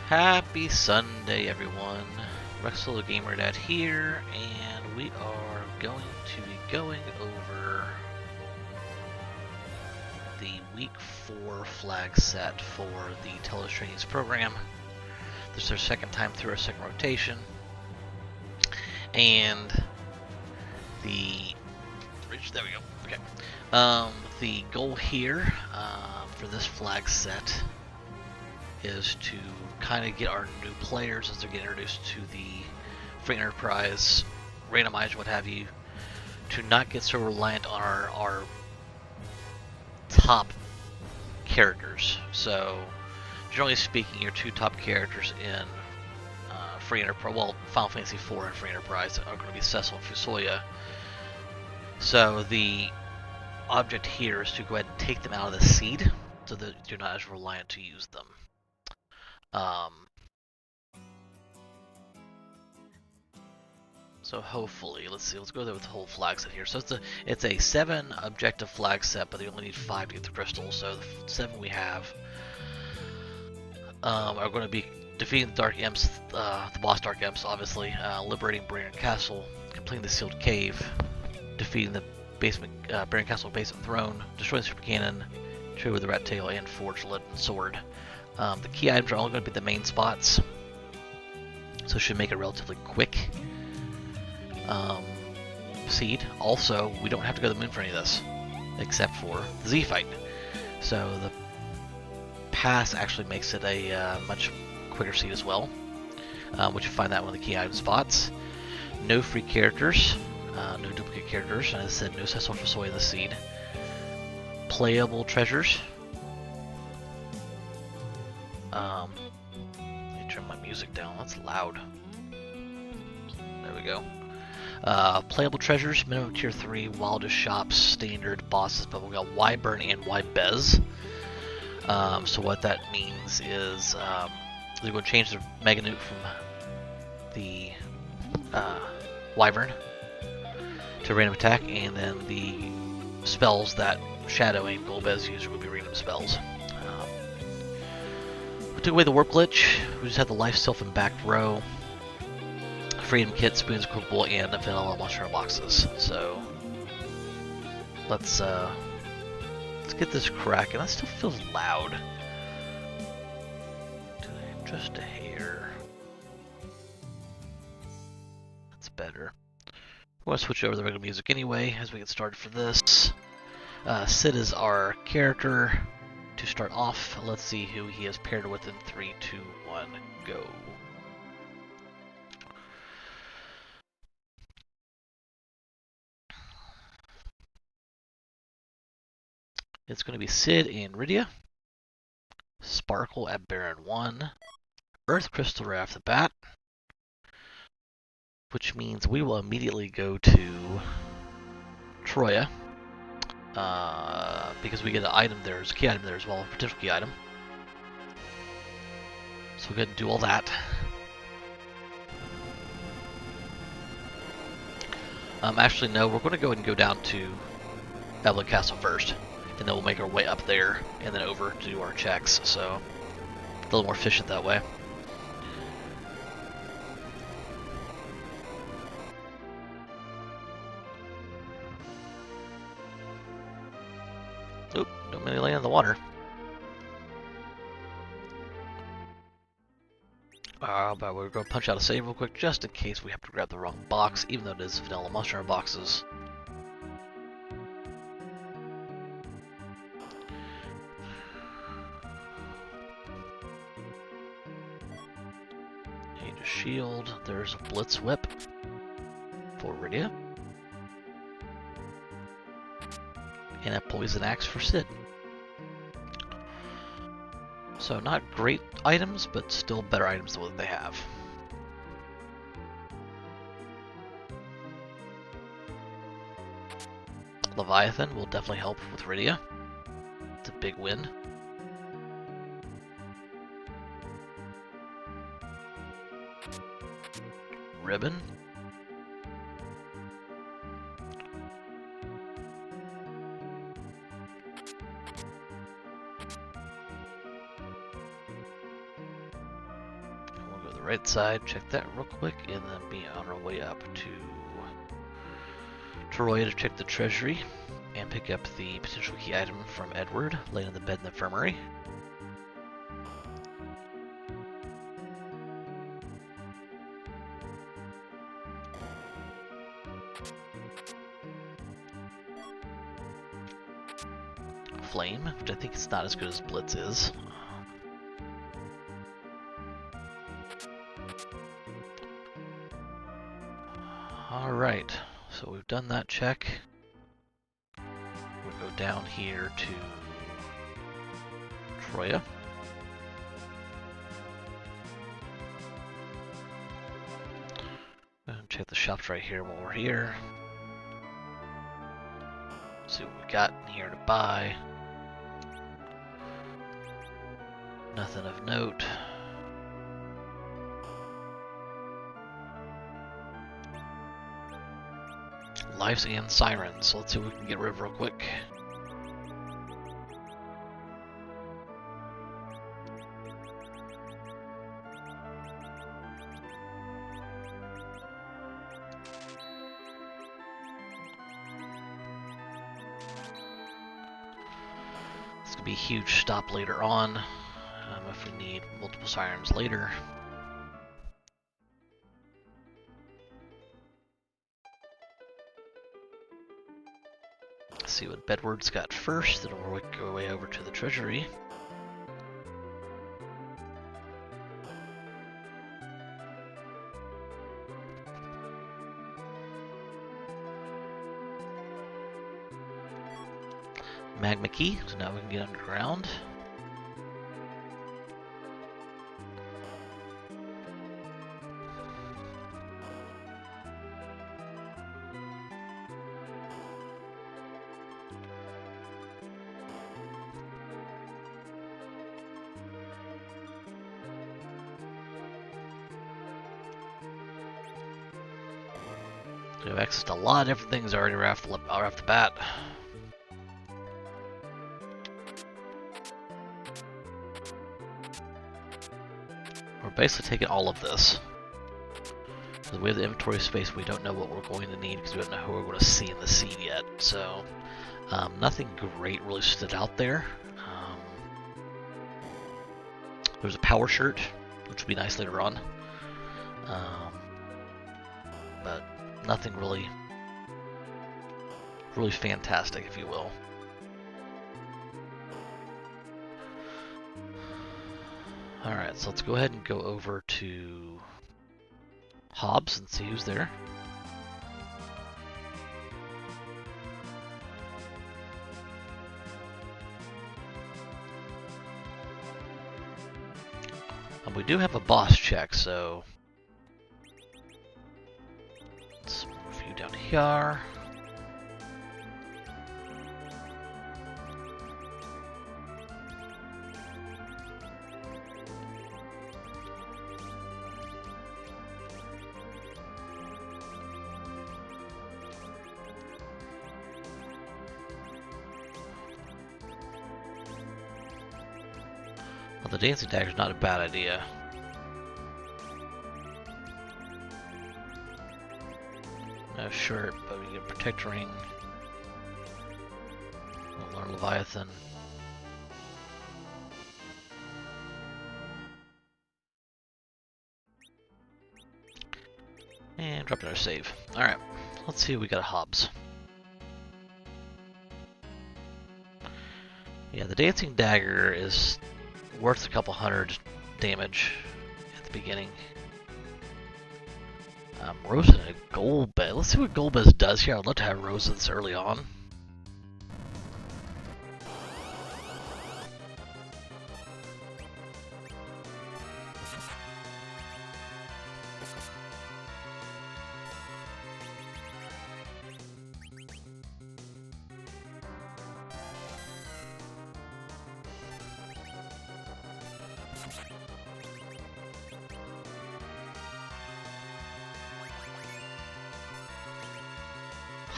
Happy Sunday, everyone. Rexel the Gamer Dad here, and we are going to be going over the Week 4 flag set for the Tellah Trainees program. This is our second time through our second rotation, and there we go. Okay. The goal here for this flag set is to kind of get our new players as they're getting introduced to the free enterprise, randomized, what have you, to not get so reliant on our top characters. So, generally speaking, your two top characters in free enterprise, well, Final Fantasy IV and free enterprise are going to be Cecil and Fusoya. So the object here is to go ahead and take them out of the seed, so that you're not as reliant to use them. So hopefully, let's go there with the whole flag set here. So it's a 7 objective flag set, but they only need 5 to get the crystal. So the 7 we have are going to be defeating the Dark Imps, the boss Dark Imps, obviously, liberating Brandon Castle, completing the sealed cave, defeating the basement Brandon Castle basement throne, destroying the super cannon, trade with the rat tail, and forge lead and sword. The key items are only going to be the main spots, so it should make it relatively quick. Seed. Also, we don't have to go to the moon for any of this, except for the Z fight. So the pass actually makes it a much quicker seed as well, which you find that one of the key item spots. No free characters, no duplicate characters, and as I said, no Cecil for Soy in the seed. Playable treasures. Let me turn my music down, that's loud. There we go. Playable treasures, minimum tier 3, wildest shops, standard bosses, but we got Wyvern and Wybez. So what that means is they're going to change the Mega Nuke from the Wyvern to random attack, and then the spells that Shadow and Golbez use will be random spells. We took away the warp glitch. We just had the life, self, and back row. Freedom kit, spoons, cookable, and the vanilla mushroom boxes. So let's get this cracking. That still feels loud. Just a hair. That's better. We're gonna switch over to the regular music anyway as we get started for this. Sid is our character to start off. Let's see who he is paired with in 3, 2, 1, go. It's going to be Sid and Rydia, Sparkle at Baron 1, Earth Crystal right off the bat, which means we will immediately go to Troya, because we get an item there, a key item there as well, a potential key item. So we'll go ahead and do all that. Actually, no, we're going to go ahead and go down to Evelyn Castle first, and then we'll make our way up there and then over to do our checks. So a little more efficient that way. Oop, don't really land in the water. But we're going to punch out a save real quick just in case we have to grab the wrong box, even though it is vanilla mushroom boxes. Age of Shield, there's a Blitz Whip for Rydia, and a Poison Axe for Sid. So not great items, but still better items than what they have. Leviathan will definitely help with Rydia. It's a big win. Ribbon. right side, check that real quick, and then be on our way up to Troy to check the treasury and pick up the potential key item from Edward, laying in the bed in the infirmary. Flame, which I think is not as good as Blitz is. Alright, so we've done that check. We'll go down here to Troya. And check the shops right here while we're here. See what we got in here to buy. Nothing of note. Lives and Sirens, so let's see what we can get rid of real quick. This could be a huge stop later on. If we need multiple sirens later. Let's see what Bedward's got first, then we'll work our way over to the treasury. Magma key, so now we can get underground. We have access to a lot of different things already right off the bat. We're basically taking all of this. Because we have the inventory space, we don't know what we're going to need because we don't know who we're going to see in the scene yet. So, nothing great really stood out there. There's a power shirt, which will be nice later on. But nothing really fantastic, if you will. Alright, so let's go ahead and go over to Hobbs and see who's there. We do have a boss check, so let's move you down here. Well, the dancing dagger's not a bad idea. No shirt, but we get protect ring. We'll learn Leviathan. And drop in our save. Alright, let's see what we got at Hobbs. Yeah, the dancing dagger is worth a couple hundred damage at the beginning. Rose and a Golbez. Let's see what Golbez does here. I'd love to have Rose this early on.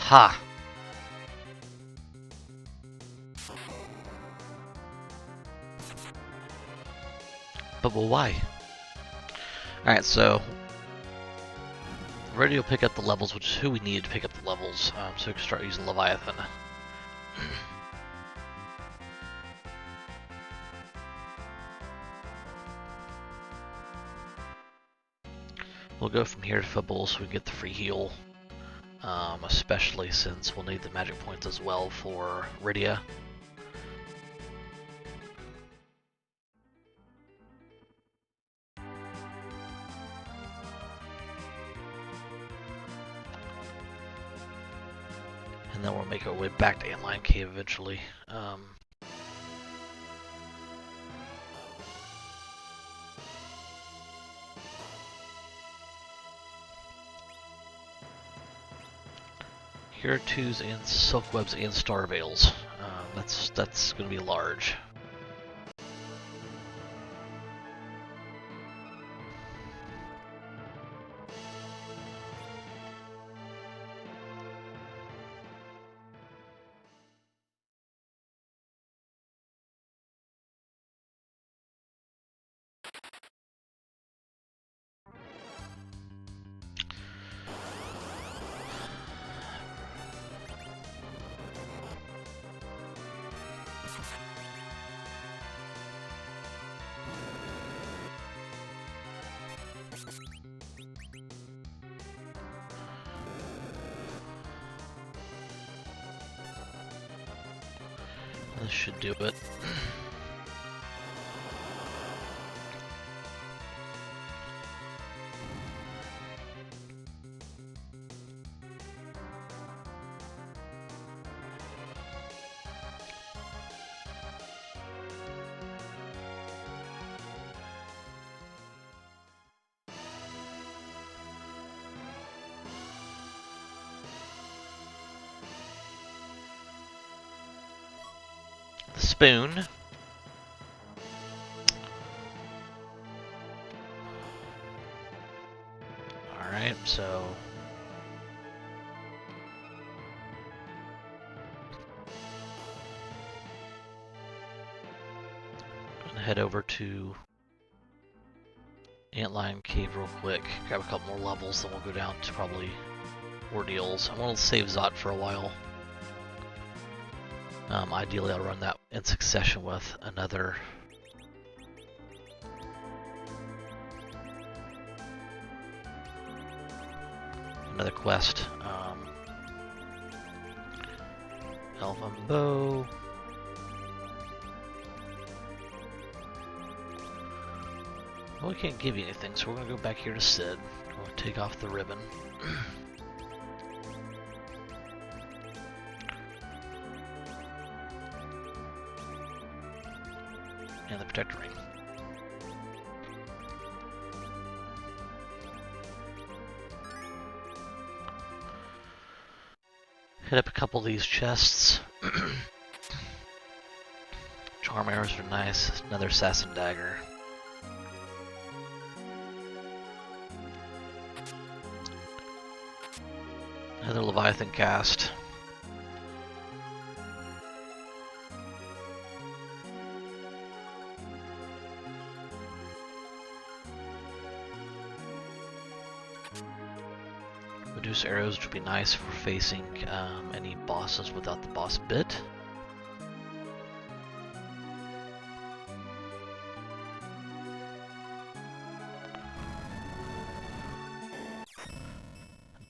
Ha! But well, why? Alright, so ready to pick up the levels, which is who we needed to pick up the levels, so we can start using Leviathan. We'll go from here to football so we get the free heal, especially since we'll need the magic points as well for Rydia. And then we'll make our way back to Antlion Cave eventually. Hiratus and Silkwebs and Starveils. That's going to be large. This should do it. The spoon. Alright, so I'm gonna head over to Antlion Cave real quick, grab a couple more levels, then we'll go down to probably Ordeals. I want to save Zot for a while. Ideally, I'll run that in succession with another quest. Elven Bow. Well, we can't give you anything, so we're gonna go back here to Sid. We'll take off the ribbon. And the protector ring. Hit up a couple of these chests. Charm arrows are nice. Another assassin dagger. Another Leviathan cast. Reduce arrows, which would be nice for facing any bosses without the boss bit.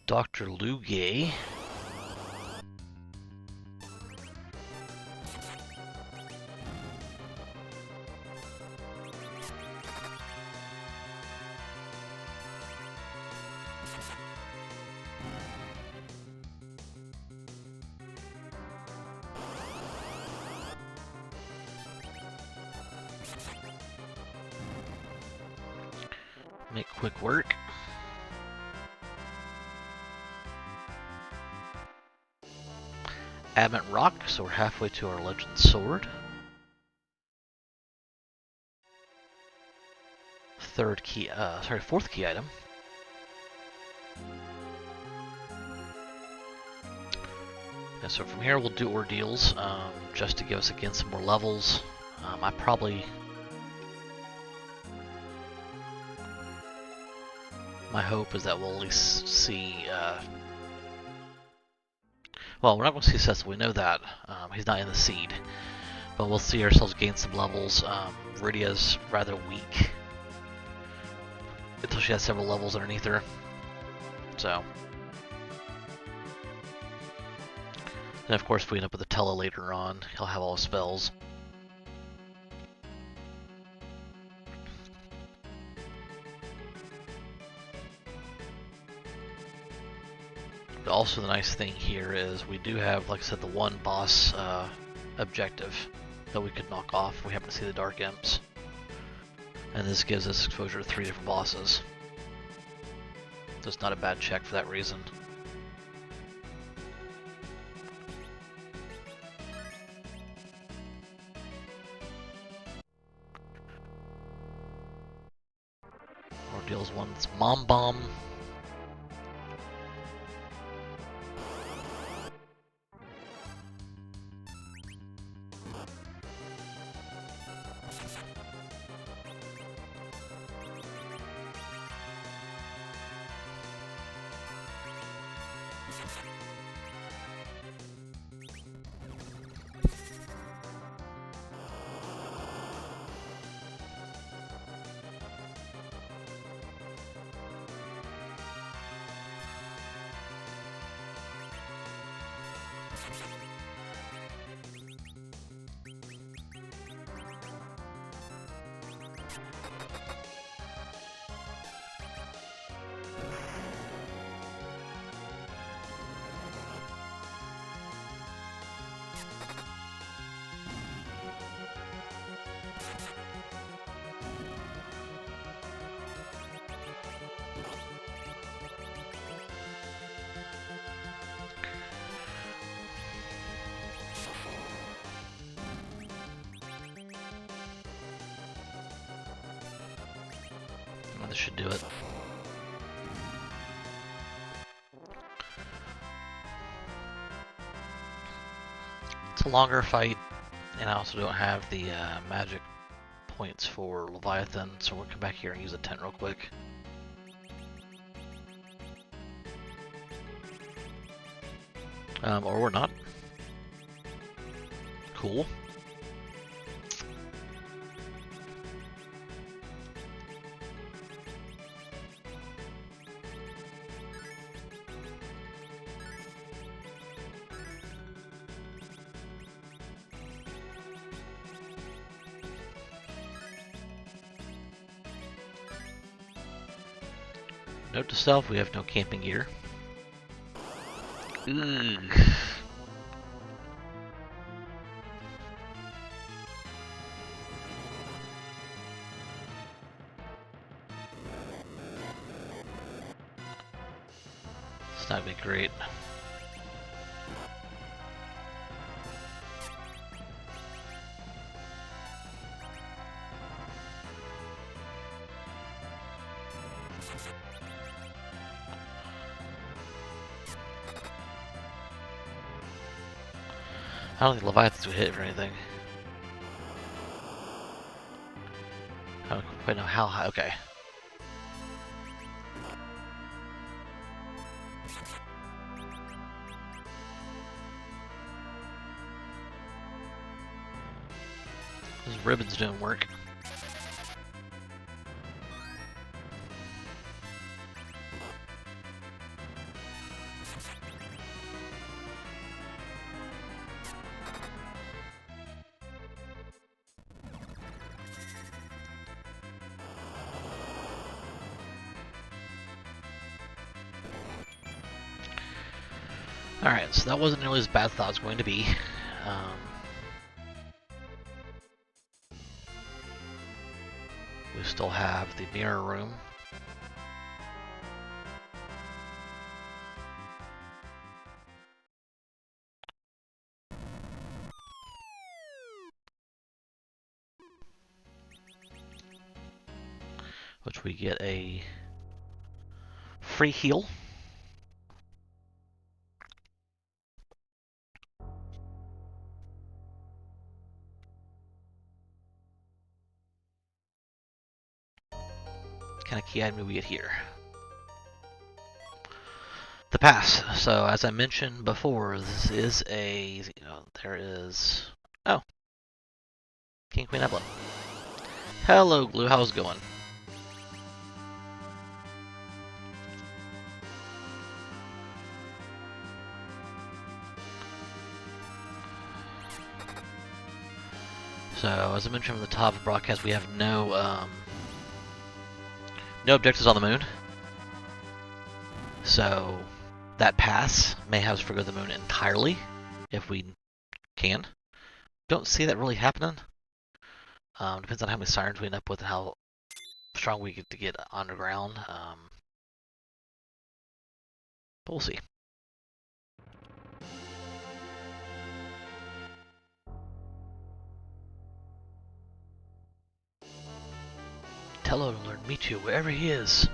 Dr. Lugay. Make quick work. Adamant Rock, so we're halfway to our Legend Sword. Fourth key item. And so from here we'll do Ordeals, just to give us again some more levels. I probably my hope is that we'll at least see. Well, we're not going to see Cecil. We know that he's not in the seed, but we'll see ourselves gain some levels. Viridia's rather weak until she has several levels underneath her. So, and of course, if we end up with a Tellah later on, he'll have all his spells. But also, the nice thing here is we do have, like I said, the one boss objective that we could knock off if we happen to see the Dark Imps. And this gives us exposure to 3 different bosses. So it's not a bad check for that reason. Ordeal's one that's Mom Bomb. This should do it. It's a longer fight, and I also don't have the magic points for Leviathan, so we'll come back here and use a tent real quick. Or we're not. Cool. Note to self, we have no camping gear. Ugh. It's not gonna be great. I don't think Leviathans would hit or anything. I don't quite know how high. Okay. Those ribbons don't work. Alright, so that wasn't nearly as bad as I thought it was going to be. We still have the mirror room. Which we get a free heal. What kind of key item do we get here? The pass. So as I mentioned before, this is a there is King Queen Evelyn. Hello, Glue. How's it going? So as I mentioned from the top of the broadcast, we have no objectives on the moon. So that pass may have us forgo the moon entirely if we can. Don't see that really happening. Depends on how many sirens we end up with and how strong we get to get underground. But we'll see. Tellah to learn meet you wherever he is.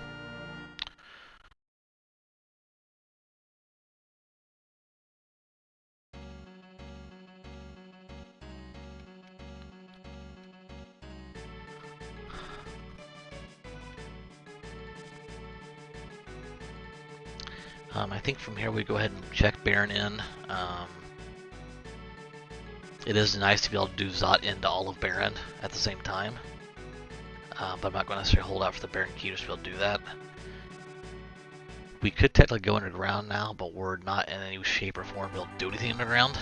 I think from here we go ahead and check Baron in. It is nice to be able to do Zot into all of Baron at the same time. But I'm not going to necessarily hold out for the Baron key to be able to do that. We could technically go underground now, but we're not in any shape or form able to do anything underground.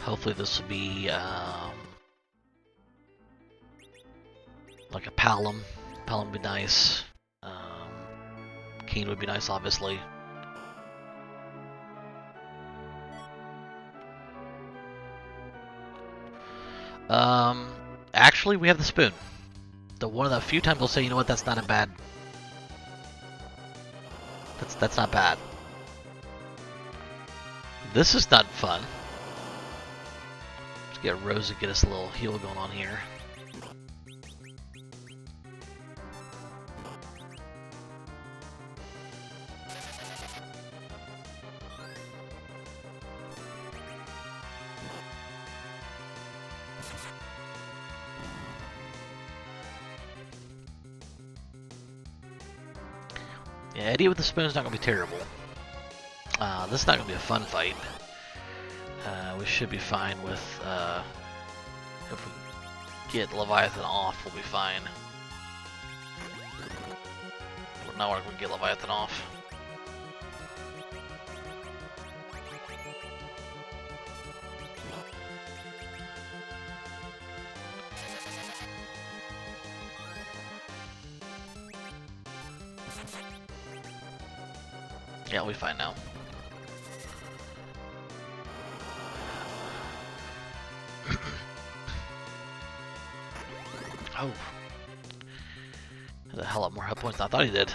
Hopefully this will be like a Palom. Palom would be nice. Keen would be nice, obviously. Actually, we have the spoon. The one of the few times they'll say, you know what, that's not a bad. That's not bad. This is not fun. Let's get Rose to get us a little heal going on here. Yeah, Eddie with the spoon is not going to be terrible. This is not going to be a fun fight. We should be fine with, if we get Leviathan off, we'll be fine. Now we're going to get Leviathan off. Yeah, we'll be fine now. Oh. Has a hell lot more hit points than I thought he did.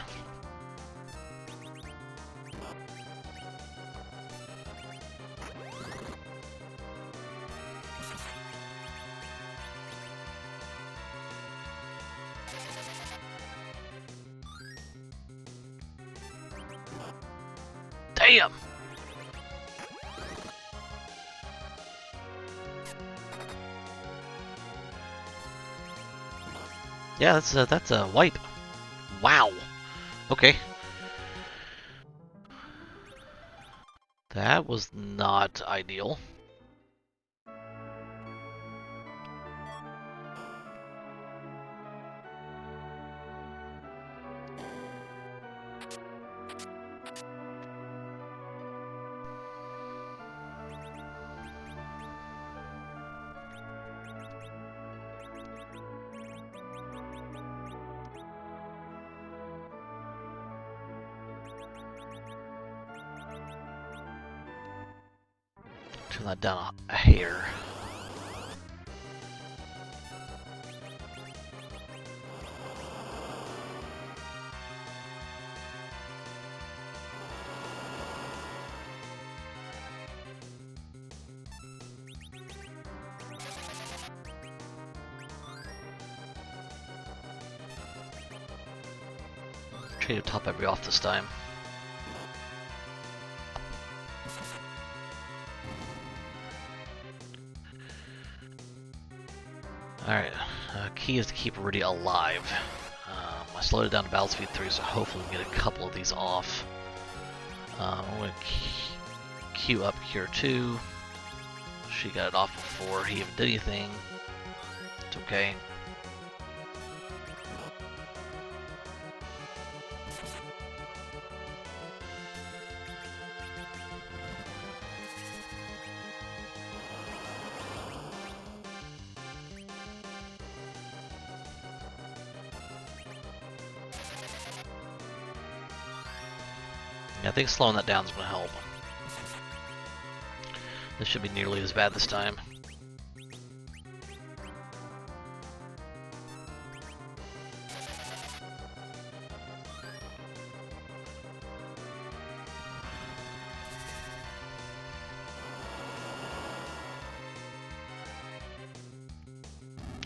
Damn! Yeah, that's a wipe. Wow. Okay. That was not ideal. Turn that down a hair. Try to top every off this time. Alright, key is to keep Rudy alive. I slowed it down to battle speed 3, so hopefully we can get a couple of these off. I'm going to queue up Cure 2. She got it off before he even did anything. It's okay. Yeah, I think slowing that down is going to help. This should be nearly as bad this time.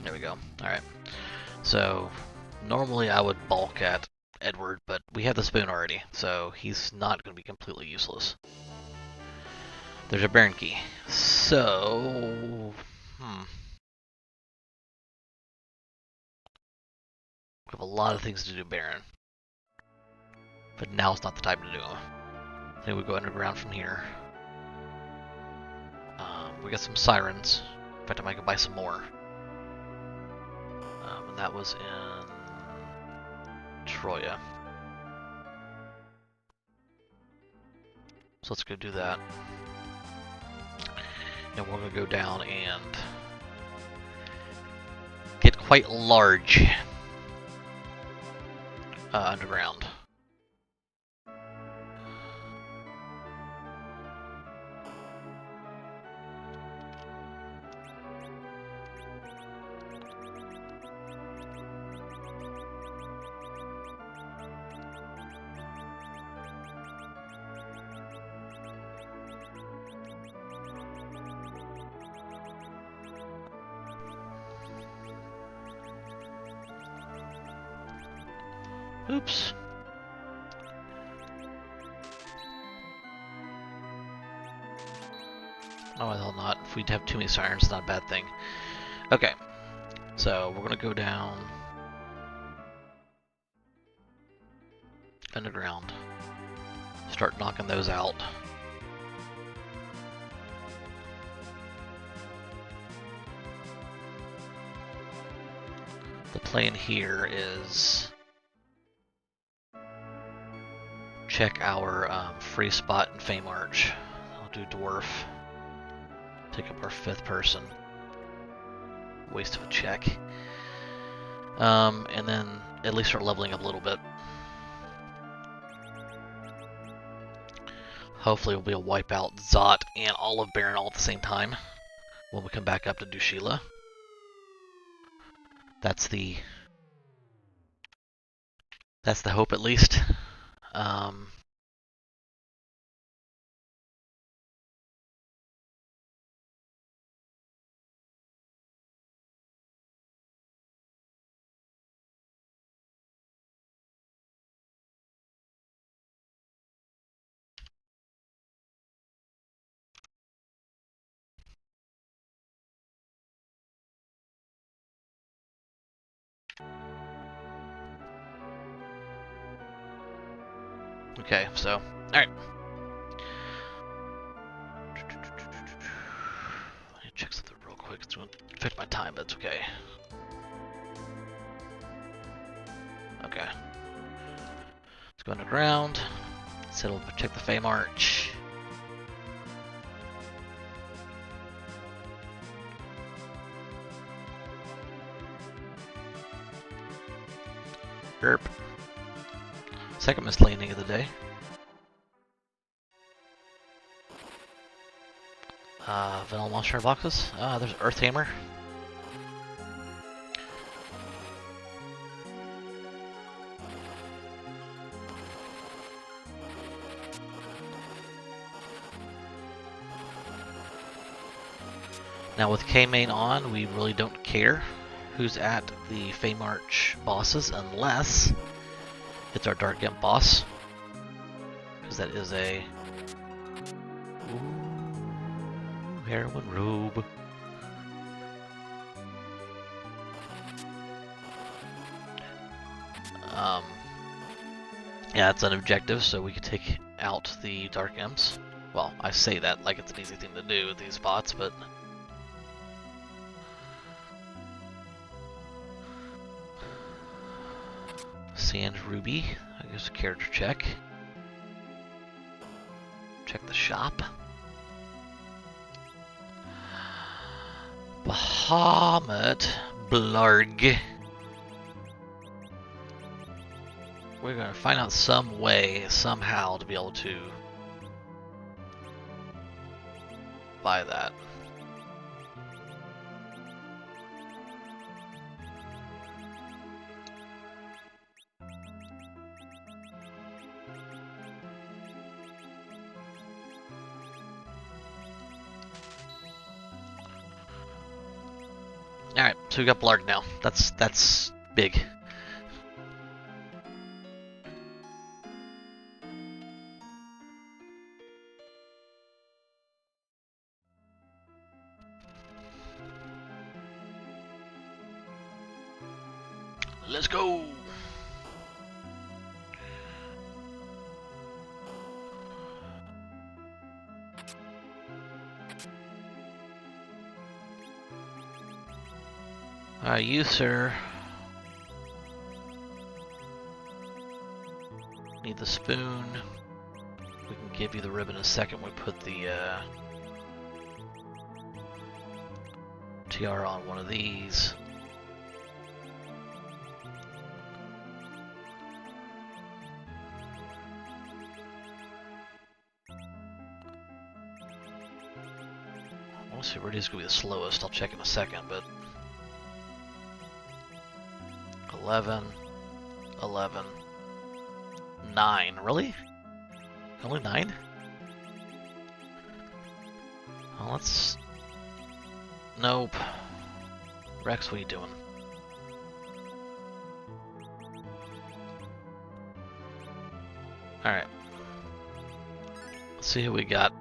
There we go. Alright. So, normally I would balk at Edward, but we have the spoon already, so he's not going to be completely useless. There's a Baron key. So... We have a lot of things to do Baron. But now's not the time to do them. I think we go underground from here. We got some sirens. In fact, I might go buy some more. And that was in Troya. So let's go do that. And we're going to go down and get quite large underground. Oops. No, I thought not. If we have too many sirens, it's not a bad thing. Okay. So, we're going to go down underground. Start knocking those out. The plan here is check our free spot in Fame Arch. I'll do Dwarf. Pick up our 5th person. Waste of a check. And then at least start leveling up a little bit. Hopefully we'll be able to wipe out Zot and all of Baron all at the same time when we come back up to do Sheila. That's the hope, at least. Okay, so, alright. I need to check something real quick. It's going to affect my time, but it's okay. Okay. Let's go underground. So we'll check the Fame Arch. Derp. Second mislanding of the day. Vanilla Monster boxes. There's Earth Hammer. Now with K-Main on, we really don't care who's at the Fame Arch bosses unless it's our Dark Imp boss. Because that is a... Ooh, heroin robe. Um, yeah, it's an objective, so we can take out the Dark Imps. Well, I say that like it's an easy thing to do with these bots, but... Sand Ruby, I guess a character check. Check the shop. Bahamut Blarg. We're gonna find out some way, somehow, to be able to buy that. Alright, so we got Blarg now. That's big. Let's go! You, sir. Need the spoon. We can give you the ribbon in a second. We put the tiara on one of these. I want to see where it is going to be the slowest. I'll check in a second, but 11, 11, 9. Really? Only 9? Well, let's... Nope. Rex, what are you doing? Alright. Let's see who we got.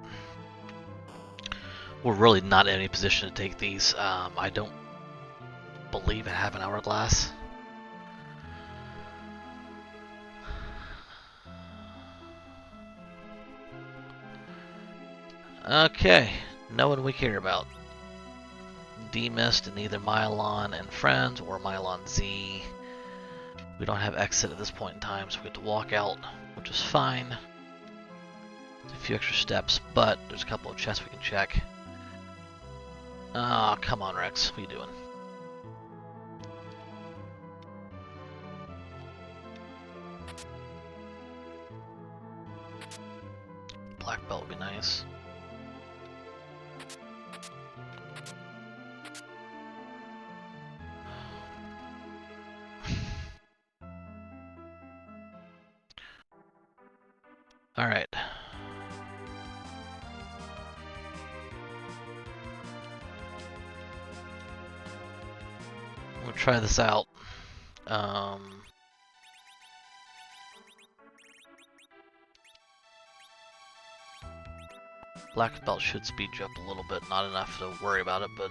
We're really not in any position to take these. I don't believe I have an hourglass. Okay, no one we care about. Demist in either Mylon and Friends or Mylon Z. We don't have exit at this point in time, so we get to walk out, which is fine. It's a few extra steps, but there's a couple of chests we can check. Ah, come on, Rex. What are you doing? Black belt would be nice. All right. We'll try this out. Black belt should speed you up a little bit, not enough to worry about it, but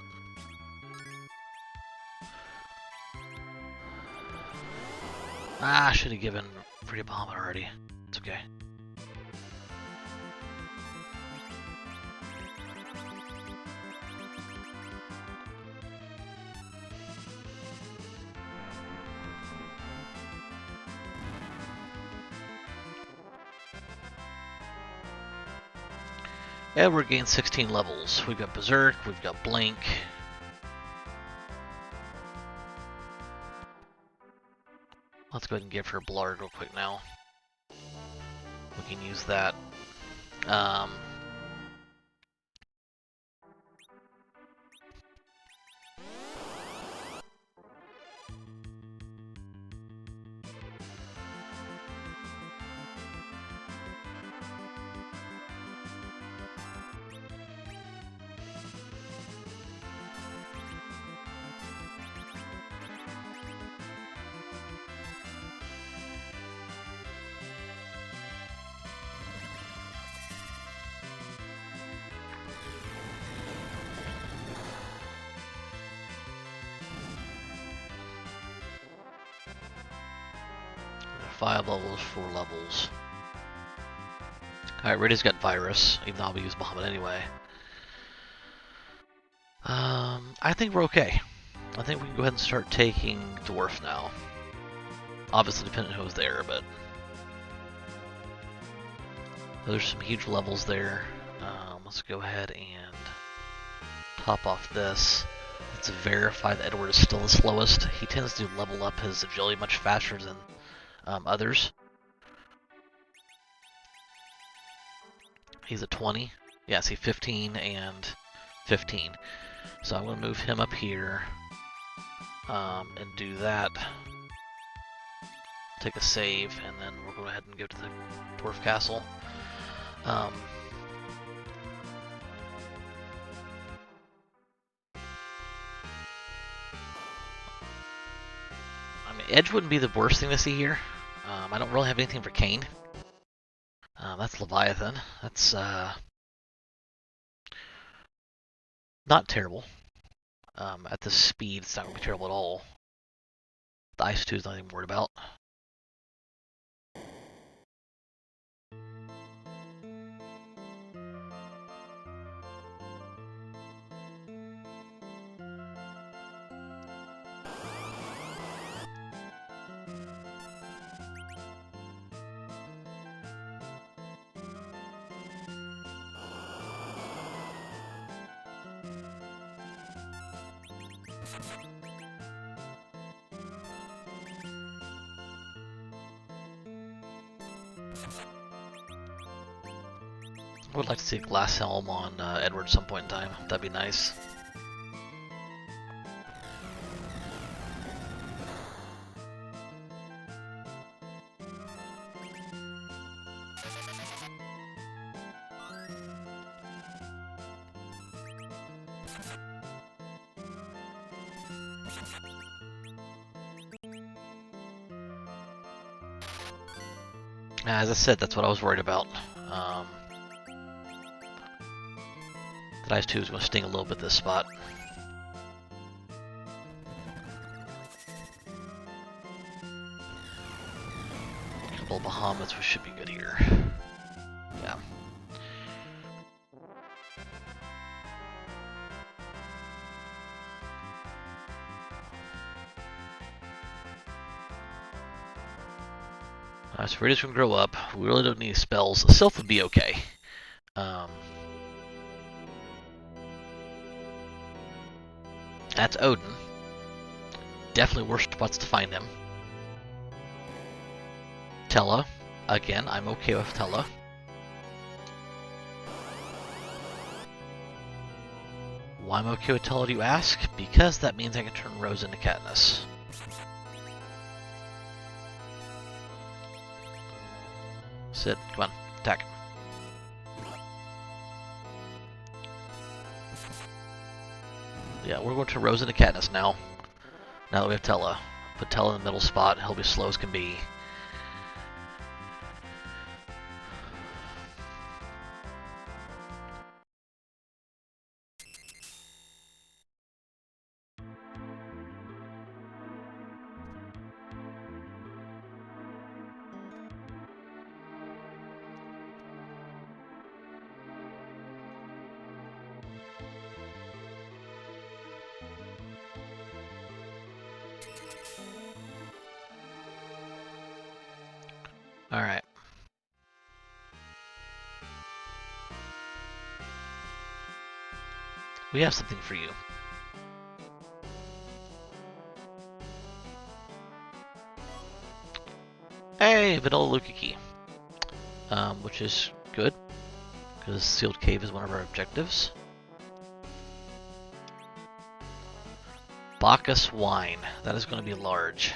I should have given free bomb already. It's okay. And we're gained 16 levels. We've got Berserk, we've got Blink. Let's go ahead and give her Blarg real quick now. We can use that. 5 levels, 4 levels. Alright, Radia's got Virus, even though I'll be using Bahamut anyway. I think we're okay. I think we can go ahead and start taking Dwarf now. Obviously depending on who's there, but... There's some huge levels there. Let's go ahead and top off this. Let's verify that Edward is still the slowest. He tends to level up his agility much faster than others. He's at 20. Yeah, see 15 and 15. So I'm going to move him up here and do that. Take a save, and then we'll go ahead and go to the Dwarf Castle. I mean, Edge wouldn't be the worst thing to see here. I don't really have anything for Kane. That's Leviathan. That's not terrible. At this speed, it's not going to be terrible at all. The Ice 2 is nothing I'm worried about. I would like to see a glass helm on Edward at some point in time. That'd be nice. As I said, that's what I was worried about. That Ice 2 is going to sting a little bit this spot. A couple of Bahamuts, we should be good here. Yeah. Alright, so Radia's going to grow up. We really don't need spells. Sylph would be okay. That's Odin. Definitely worse spots to find him. Tellah. Again, I'm okay with Tellah. Why I'm okay with Tellah, do you ask? Because that means I can turn Rose into Katniss. Sit. Come on. Attack. Yeah, we're going to Rose into Katniss now. Now that we have Tellah. Put Tellah in the middle spot. He'll be slow as can be. Alright. We have something for you. Hey, Vanilla Luca key. Which is good, because Sealed Cave is one of our objectives. Bacchus Wine. That is going to be large.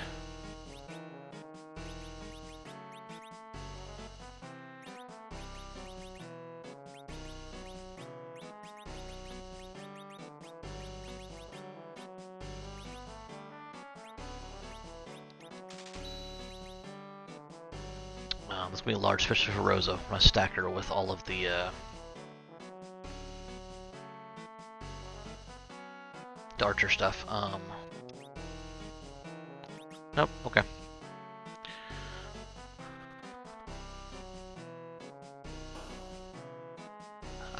This will be a large, especially for Rosa. I'm going to stack her with all of the archer stuff. Nope, okay.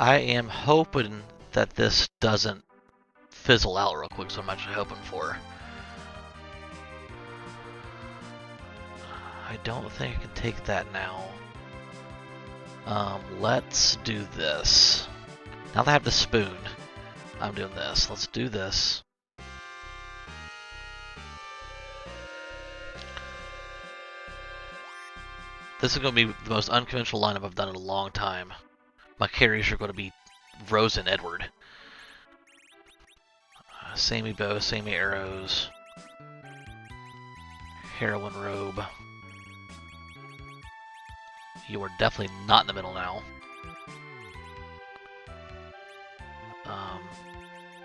I am hoping that this doesn't fizzle out real quick, so I'm actually hoping for. I don't think I can take that now. Let's do this. Now that I have the spoon, I'm doing this. Let's do this. This is going to be the most unconventional lineup I've done in a long time. My carries are going to be Rose and Edward. Samey bow, samey arrows. Heroine robe. You are definitely not in the middle now.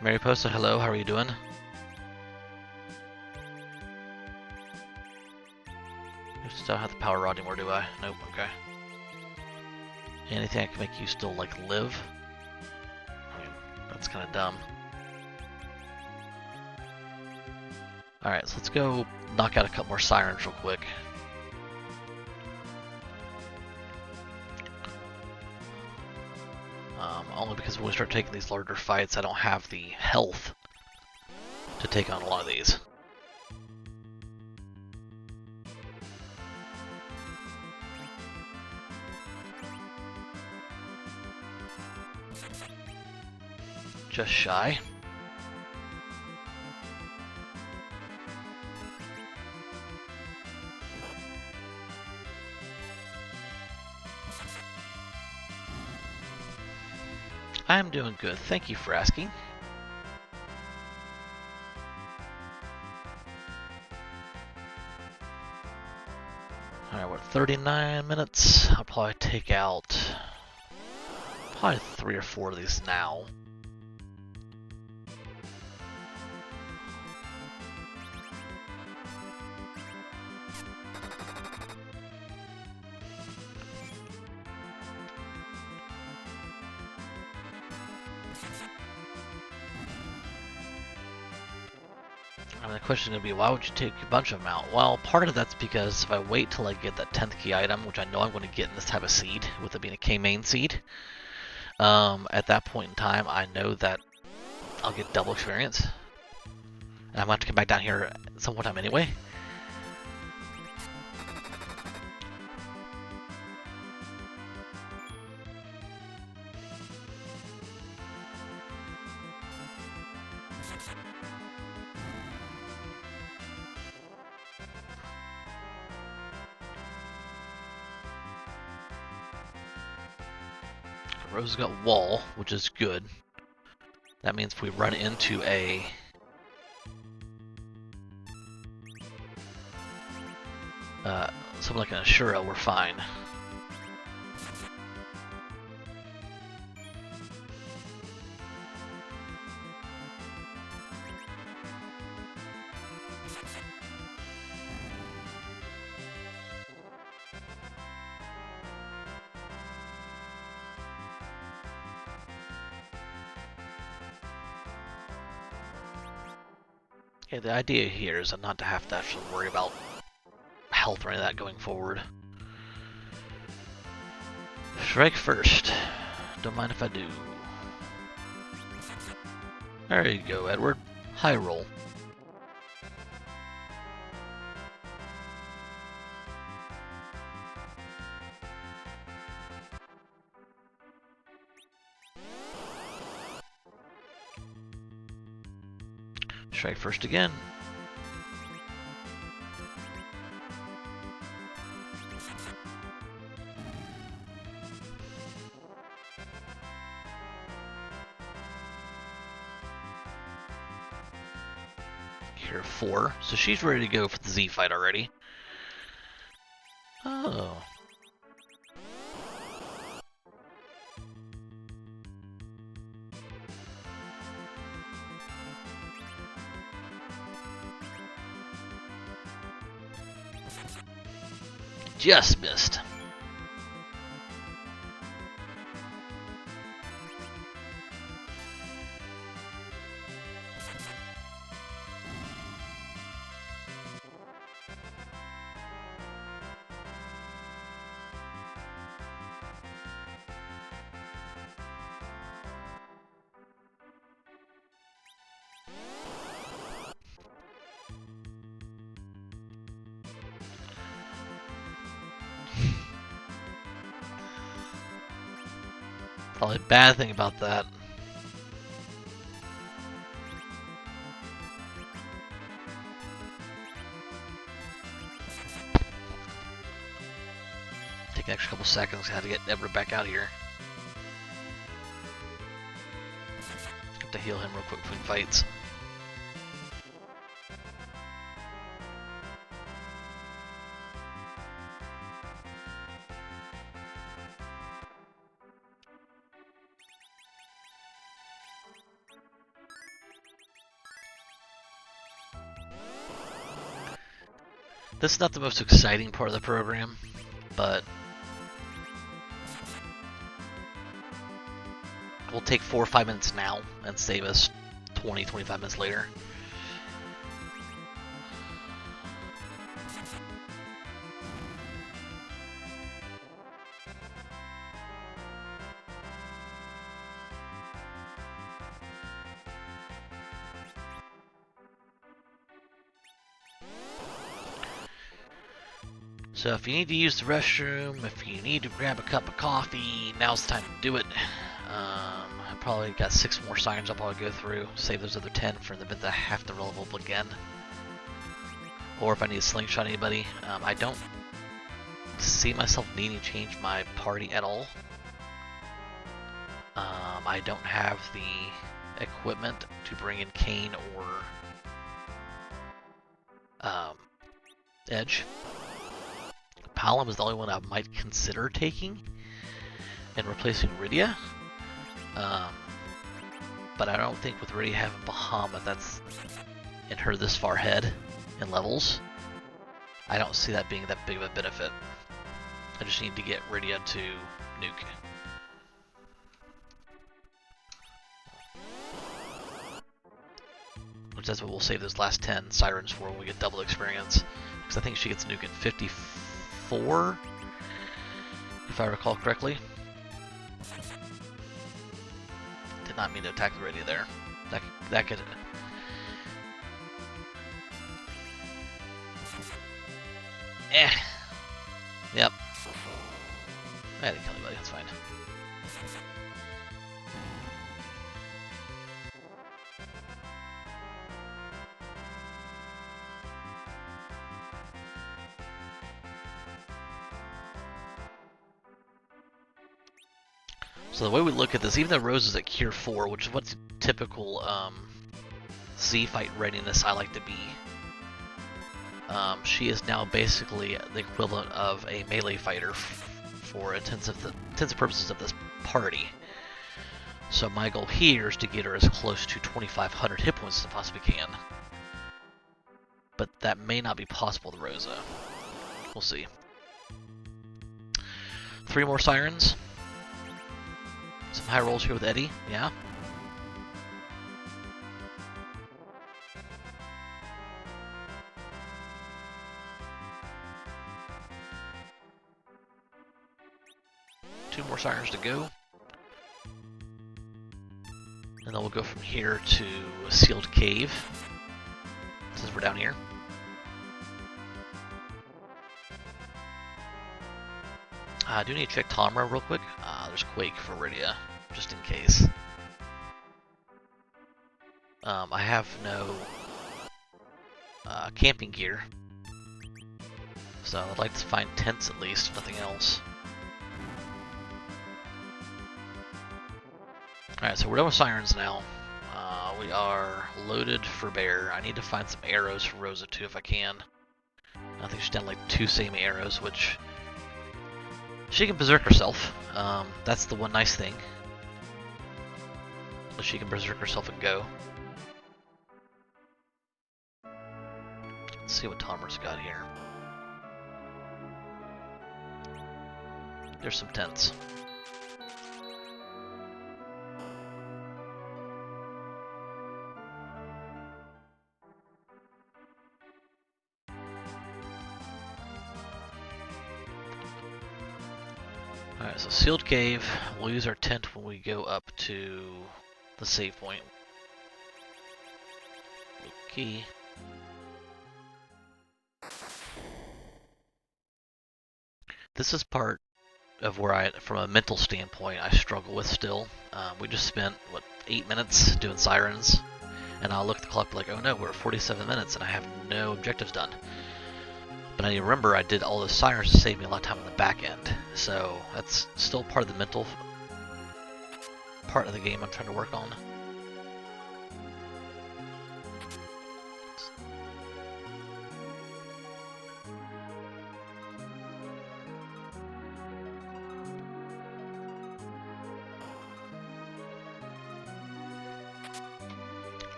Mary Posta, hello, how are you doing? I still have the power rod anymore, do I? Nope, okay. Anything I can make you still, like, live? I mean, that's kind of dumb. Alright, so let's go knock out a couple more sirens real quick. Only because when we start taking these larger fights, I don't have the health to take on a lot of these. Just shy. I'm doing good, thank you for asking. Alright, we're at 39 minutes. I'll probably take out probably 3 or 4 of these now. And the question is going to be, why would you take a bunch of them out? Well, part of that's because if I wait till I get that 10th key item, which I know I'm going to get in this type of seed, with it being a K-main seed, at that point in time, I know that I'll get double experience. And I'm going to have to come back down here some time anyway. Rose has got wall, which is good. That means if we run into a something like an Ashura, we're fine. Yeah, the idea here is not to have to actually worry about health or any of that going forward. Strike first. Don't mind if I do. There you go, Edward. High roll. Strike first again. Here, 4. So she's ready to go for the Z fight already. Oh. Just missed. Probably bad thing about that. Take an extra couple seconds. Had to get Everett back out here. Have to heal him real quick between fights. This is not the most exciting part of the program, but we'll take 4 or 5 minutes now and save us 20, 25 minutes later. So if you need to use the restroom, if you need to grab a cup of coffee, now's the time to do it. I probably got 6 more signs I'll probably go through, save those other 10 for the event that I have to level up again. Or if I need to slingshot anybody. I don't see myself needing to change my party at all. I don't have the equipment to bring in Kane or Edge. Palom is the only one I might consider taking and replacing Rydia. But I don't think with Rydia having Bahamut, that's and her this far ahead in levels, I don't see that being that big of a benefit. I just need to get Rydia to nuke. Which that's what we'll save those last 10 Sirens for when we get double experience. Because I think she gets nuke at 54, if I recall correctly. Did not mean to attack the Rydia there. That could... Yep. I didn't kill anybody, that's fine. So the way we look at this, even though Rose is at Cure 4, which is what's typical Z fight readiness I like to be, she is now basically the equivalent of a melee fighter for intensive purposes of this party. So my goal here is to get her as close to 2,500 hit points as I possibly can. But that may not be possible with Rosa. We'll see. 3 more Sirens. Some high rolls here with Eddie, yeah. Two more Sirens to go. And then we'll go from here to a sealed cave, since we're down here. I do need to check Tomra real quick. There's Quake for Rydia, just in case. I have no camping gear, so I'd like to find tents at least, if nothing else. Alright, so we're done with Sirens now. We are loaded for Bear. I need to find some arrows for Rosa too if I can. I think she's done like 2 same arrows, which she can berserk herself. That's the one nice thing. So she can berserk herself and go. Let's see what Tomra's got here. There's some tents. Alright, so sealed cave. We'll use our tent when we go up to the save point. Key. This is part of where from a mental standpoint, I struggle with still. We just spent, what, 8 minutes doing sirens, and I'll look at the clock like, oh no, we're at 47 minutes and I have no objectives done. But I remember I did all those sirens to save me a lot of time on the back end, so that's still part of the mental part of the game I'm trying to work on.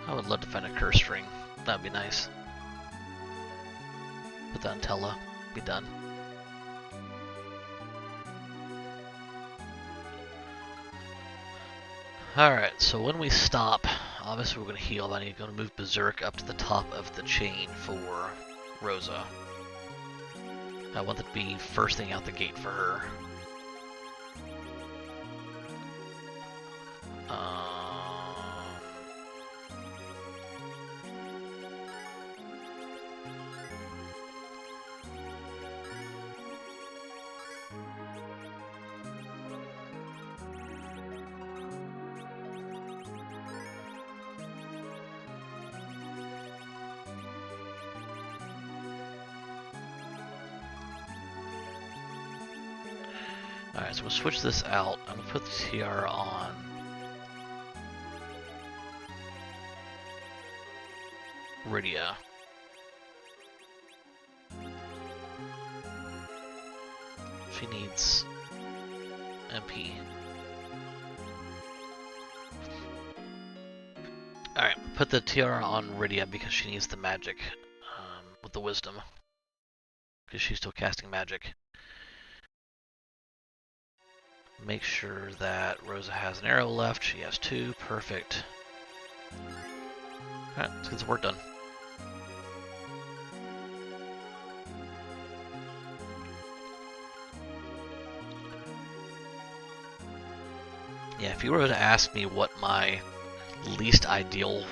I would love to find a curse string. That'd be nice. Put that on Tellah. Be done. Alright, so when we stop, obviously we're going to heal. I need to move Berserk up to the top of the chain for Rosa. I want that to be first thing out the gate for her. Alright, so we'll switch this out. I'm going to put the tiara on Rydia. She needs MP. Alright, put the tiara on Rydia because she needs the magic with the wisdom. Because she's still casting magic. Make sure that Rosa has an arrow left. She has 2. Perfect. Alright, let's get some work done. Yeah, if you were to ask me what my least ideal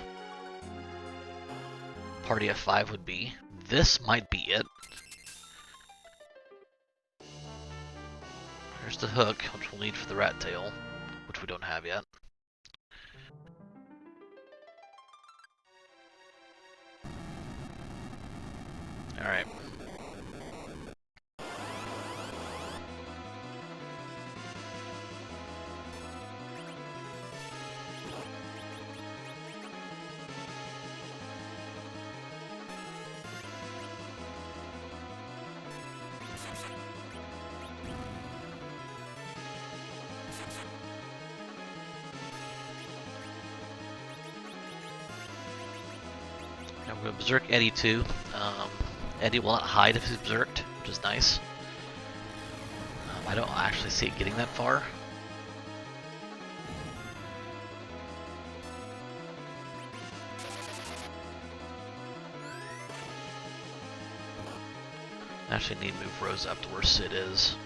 party of 5 would be, this might be it. Here's the hook, which we'll need for the rat tail, which we don't have yet. Alright. Now we're going to Berserk Eddie too. Eddie will not hide if he's berserked, which is nice. I don't actually see it getting that far. I actually need to move Rosa up to where Sid is.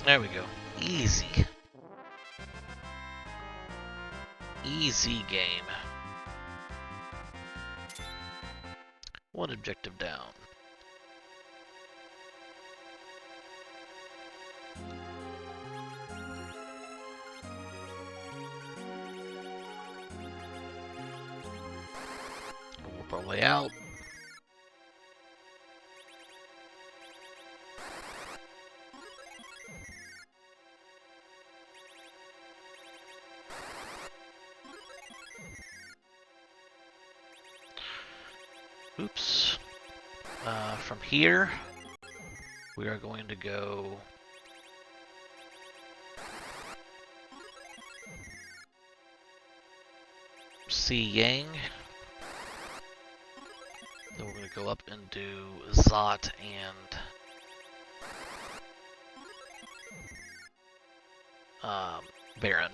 There we go. Easy. Easy game. One objective down. We'll work our way out. Oops. From here, we are going to go see Yang. Then we're going to go up and do Zot and Baron.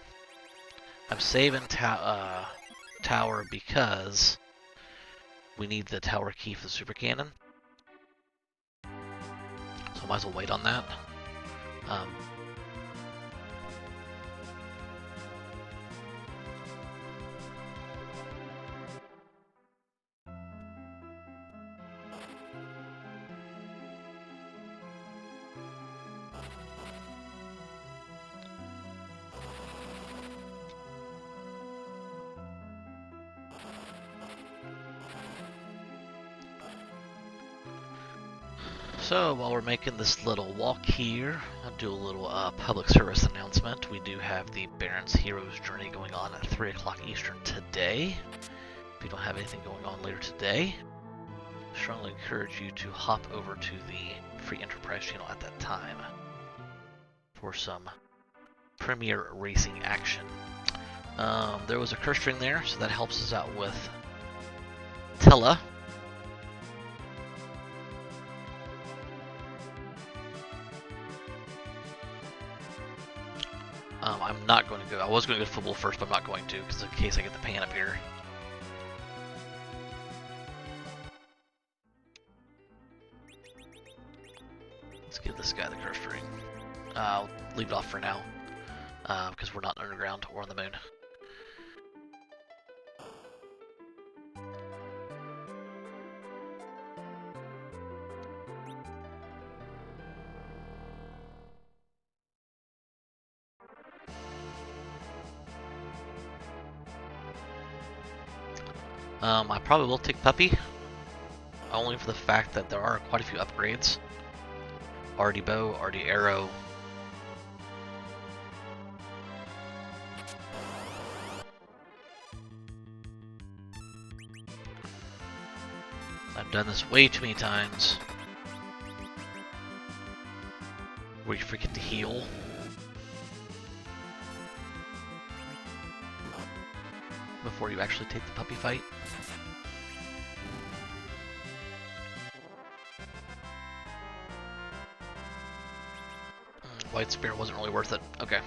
I'm saving Tower because we need the tower key for the super cannon. might as well wait on that. So while we're making this little walk here, I'll do a little public service announcement. We do have the Baron's Heroes Journey going on at 3 o'clock Eastern today. If you don't have anything going on later today, I strongly encourage you to hop over to the Free Enterprise channel at that time for some premier racing action. There was a curse string there, so that helps us out with Tellah. I'm not going to go. I was going to go to football first, but I'm not going to, because in case I get the pan up here. Let's give this guy the curse string. I'll leave it off for now, because we're not underground or on the moon. I probably will take Puppy, only for the fact that there are quite a few upgrades. RD Bow, RD Arrow. I've done this way too many times, where you forget to heal. Before you actually take the puppy fight. White Spear wasn't really worth it. Okay.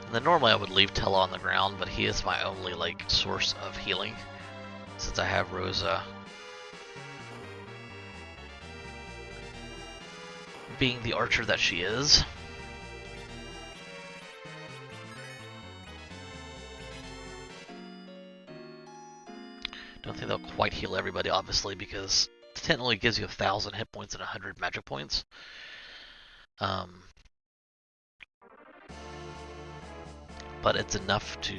And then normally I would leave Tellah on the ground, but he is my only like source of healing since I have Rosa. Being the archer that she is. Don't think they'll quite heal everybody, obviously, because 10 only gives you 1,000 hit points and 100 magic points. But it's enough to...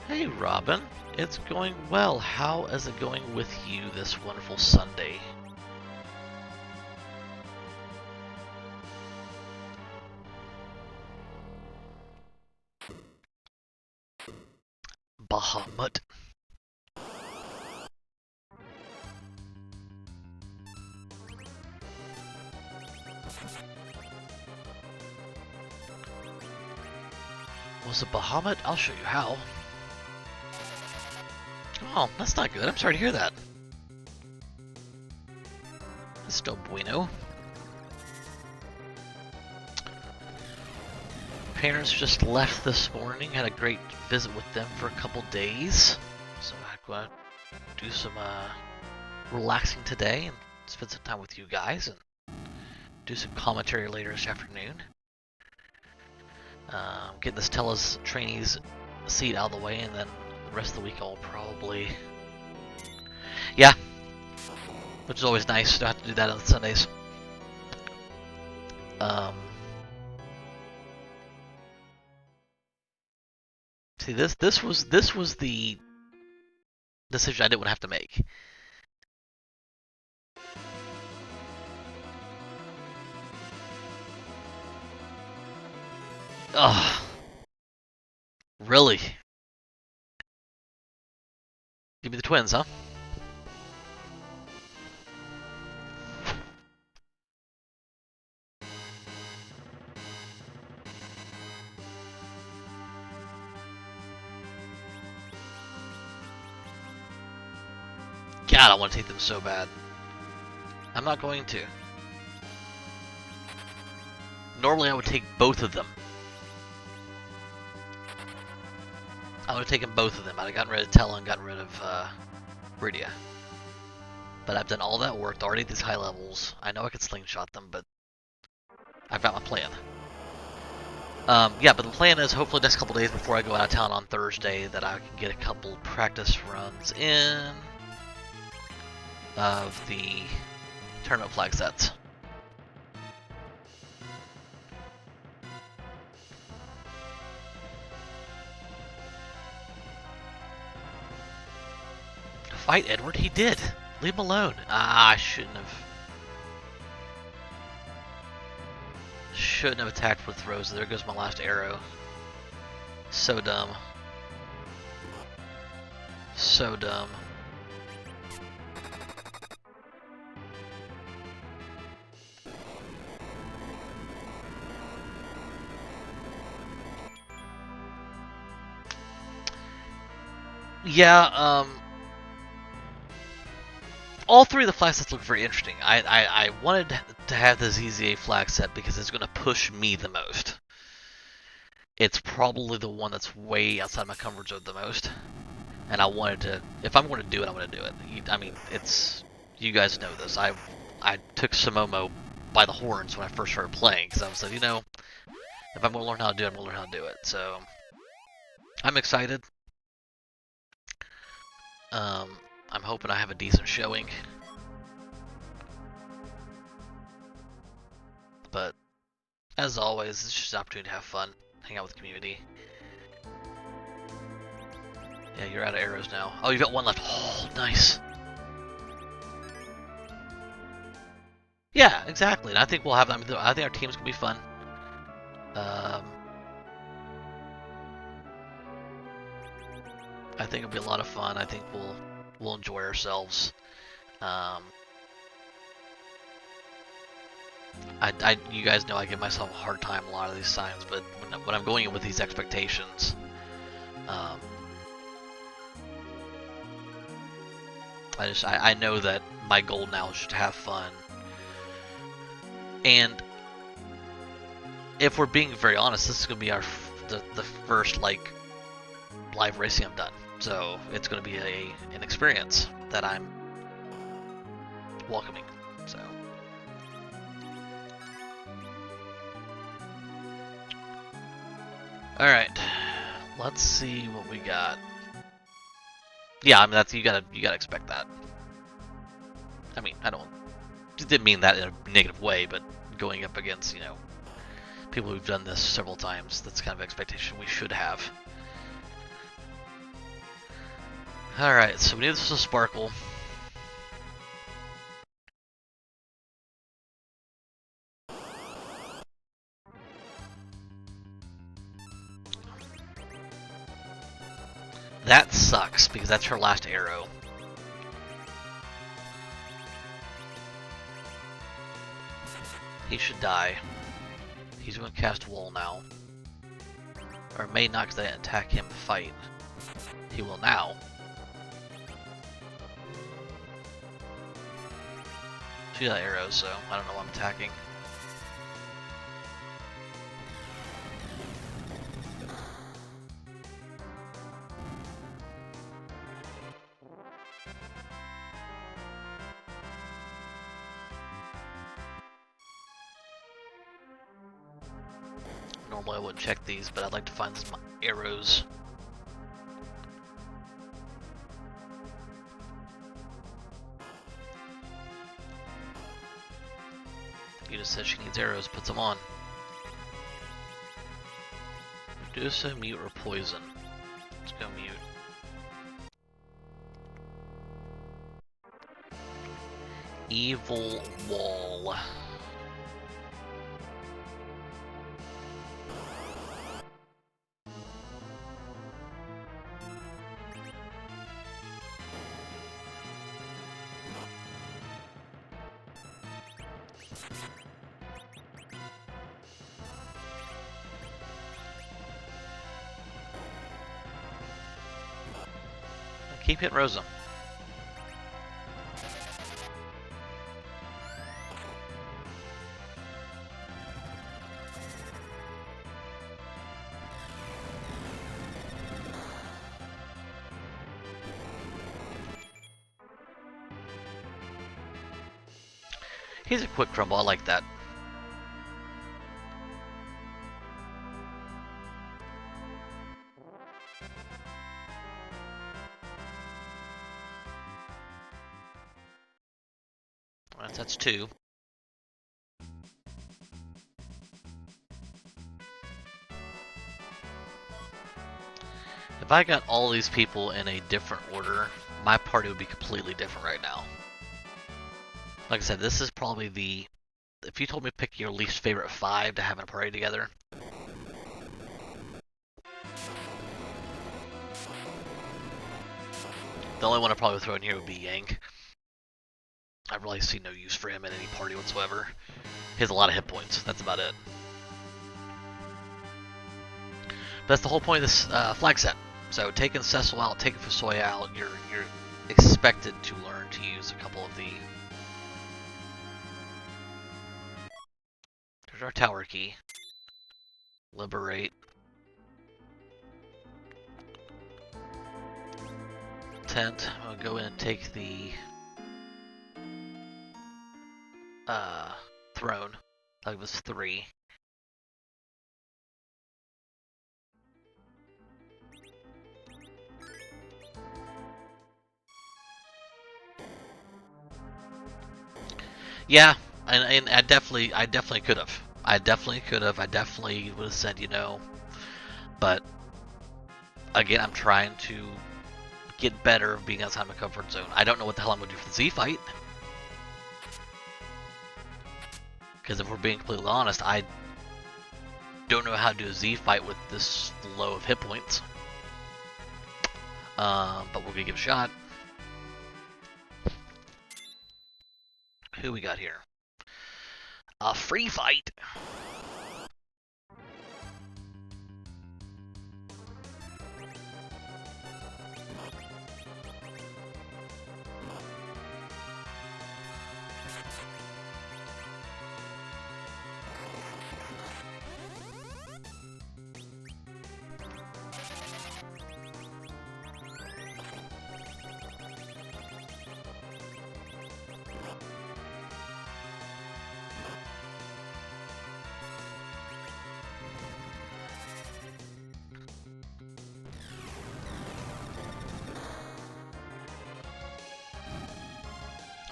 Hey Robin, it's going well. How is it going with you this wonderful Sunday? Bahamut. Was it Bahamut? I'll show you how. Oh, that's not good. I'm sorry to hear that. That's still bueno. Parents just left this morning. Had a great visit with them for a couple days. So I'm going to do some relaxing today and spend some time with you guys and do some commentary later this afternoon. Get this Tellah's Trainees seat out of the way, and then the rest of the week I'll probably... Yeah. Which is always nice. Don't have to do that on Sundays. See, this was the decision I didn't want to have to make. Ugh. Really? Give me the twins, huh? God, I want to take them so bad. I'm not going to. Normally I would take both of them. I would have taken both of them. I'd have gotten rid of Tellah and gotten rid of Rydia. But I've done all that work, already at these high levels. I know I could slingshot them, but I've got my plan. Yeah, but the plan is hopefully next couple days before I go out of town on Thursday that I can get a couple practice runs in of the tournament flag sets. Fight Edward? He did. Leave him alone. Ah, I shouldn't have attacked with throws. There goes my last arrow. So dumb. So dumb. Yeah, all three of the flag sets look very interesting. I wanted to have the ZZA flag set because it's going to push me the most. It's probably the one that's way outside my comfort zone the most. And I wanted to, if I'm going to do it, I'm going to do it. I mean, it's, you guys know this. I took Samomo by the horns when I first started playing because I was like, you know, if I'm going to learn how to do it, I'm going to learn how to do it. So, I'm excited. I'm hoping I have a decent showing. But, as always, it's just an opportunity to have fun, hang out with the community. Yeah, you're out of arrows now. Oh, you've got one left. Oh, nice. Yeah, exactly. And I think we'll have, I think our team's going to be fun. I think it'll be a lot of fun. I think we'll enjoy ourselves. You guys know I give myself a hard time a lot of these times, but when I'm going in with these expectations, I know that my goal now is just to have fun. And if we're being very honest, this is going to be the first like live racing I've done. So it's going to be an experience that I'm welcoming. So all right, let's see what we got. Yeah, I mean that's you gotta expect that. I mean, didn't mean that in a negative way, but going up against, you know, people who've done this several times, that's kind of expectation we should have. Alright, so we knew this was a Sparkle. That sucks, because that's her last arrow. He should die. He's going to cast Wall now. Or may not, because I didn't attack him fight. He will now. She got arrows, so I don't know what I'm attacking. Normally I wouldn't check these, but I'd like to find some arrows. You just said she needs arrows, puts them on. Medusa, mute, or poison. Let's go mute. Evil Wall. Keep hitting Rosa. He's a quick crumble, I like that. That's 2. If I got all these people in a different order, my party would be completely different right now. Like I said, this is probably the... If you told me to pick your least favorite 5 to have in a party together, the only one I'd probably throw in here would be Yank. I really see no use for him in any party whatsoever. He has a lot of hit points. That's about it. But that's the whole point of this flag set. So taking Cecil out, taking Fusoya out, you're expected to learn to use a couple of the... There's our tower key. Liberate. Tent. I'll go in and take the throne. That was 3. Yeah, and I definitely could have. I definitely would have said, you know, but again, I'm trying to get better being outside my comfort zone. I don't know what the hell I'm gonna do for the Z fight. Because if we're being completely honest, I don't know how to do a Z fight with this low of hit points. But we're gonna give it a shot. Who we got here? A free fight.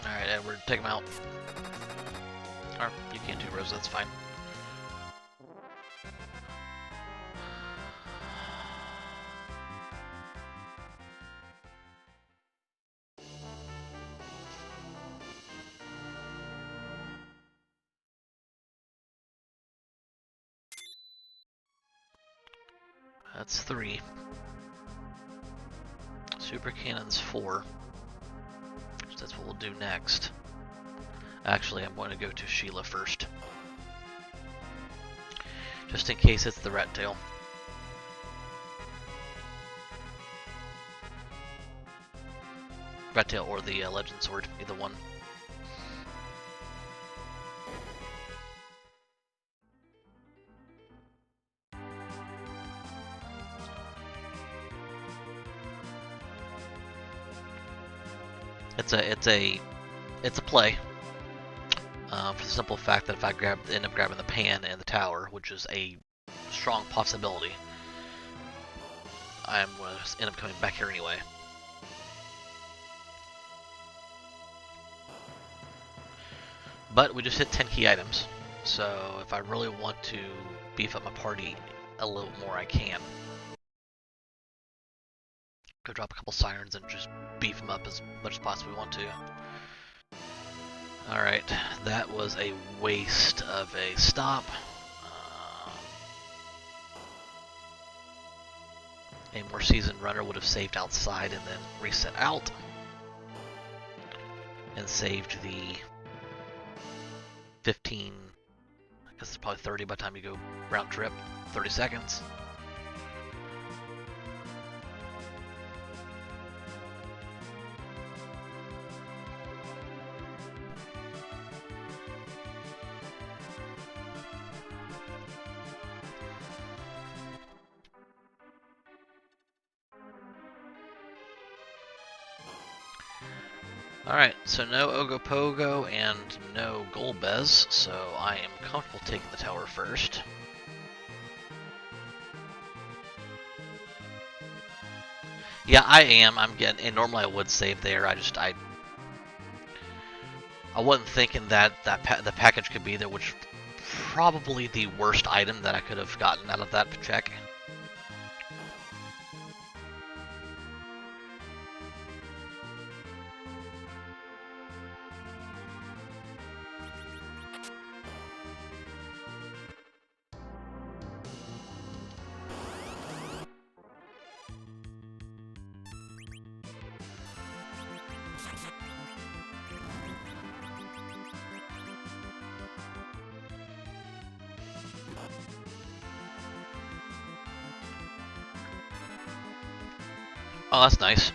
Alright, Edward, take him out. Or, you can't do Rose, that's fine. That's 3. Super Cannon's 4. So that's what we'll do next. Actually, I'm going to go to Sheila first. Just in case it's the Rat Tail. Rat Tail or the Legend Sword, either one. It's a play. For the simple fact that if I end up grabbing the pan and the tower, which is a strong possibility, I'm going to end up coming back here anyway. But we just hit 10 key items, so if I really want to beef up my party a little more, I can. Go drop a couple sirens and just beef them up as much as possibly want to. Alright, that was a waste of a stop. A more seasoned runner would have saved outside and then reset out. And saved the 15, I guess it's probably 30 by the time you go round trip, 30 seconds. Alright, so no Ogopogo and no Golbez, so I am comfortable taking the tower first. Yeah, I am. I'm getting, and normally I would save there. I wasn't thinking that the package could be there, which probably the worst item that I could have gotten out of that check. Oh, that's nice.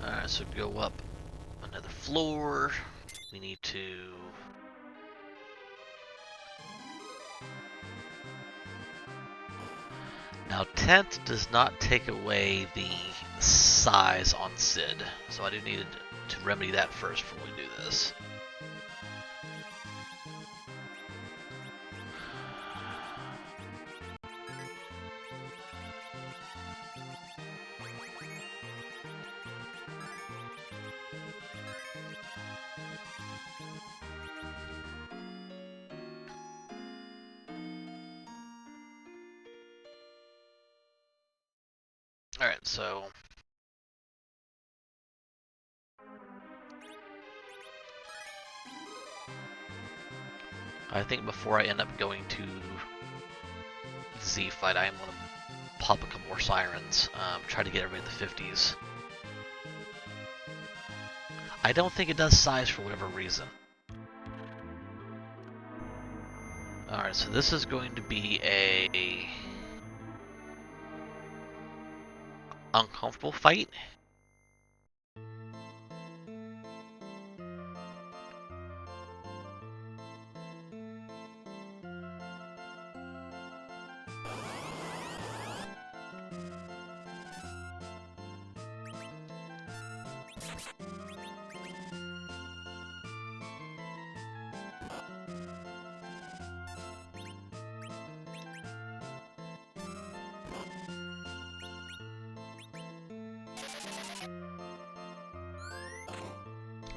Alright, so go up another floor. We need to... Now, 10th does not take away the size on Sid, so I do need to remedy that first before we do this. Alright, so... I think before I end up going to Z fight, I am going to pop a couple more sirens, try to get everybody in the 50s. I don't think it does size for whatever reason. Alright, so this is going to be a uncomfortable fight.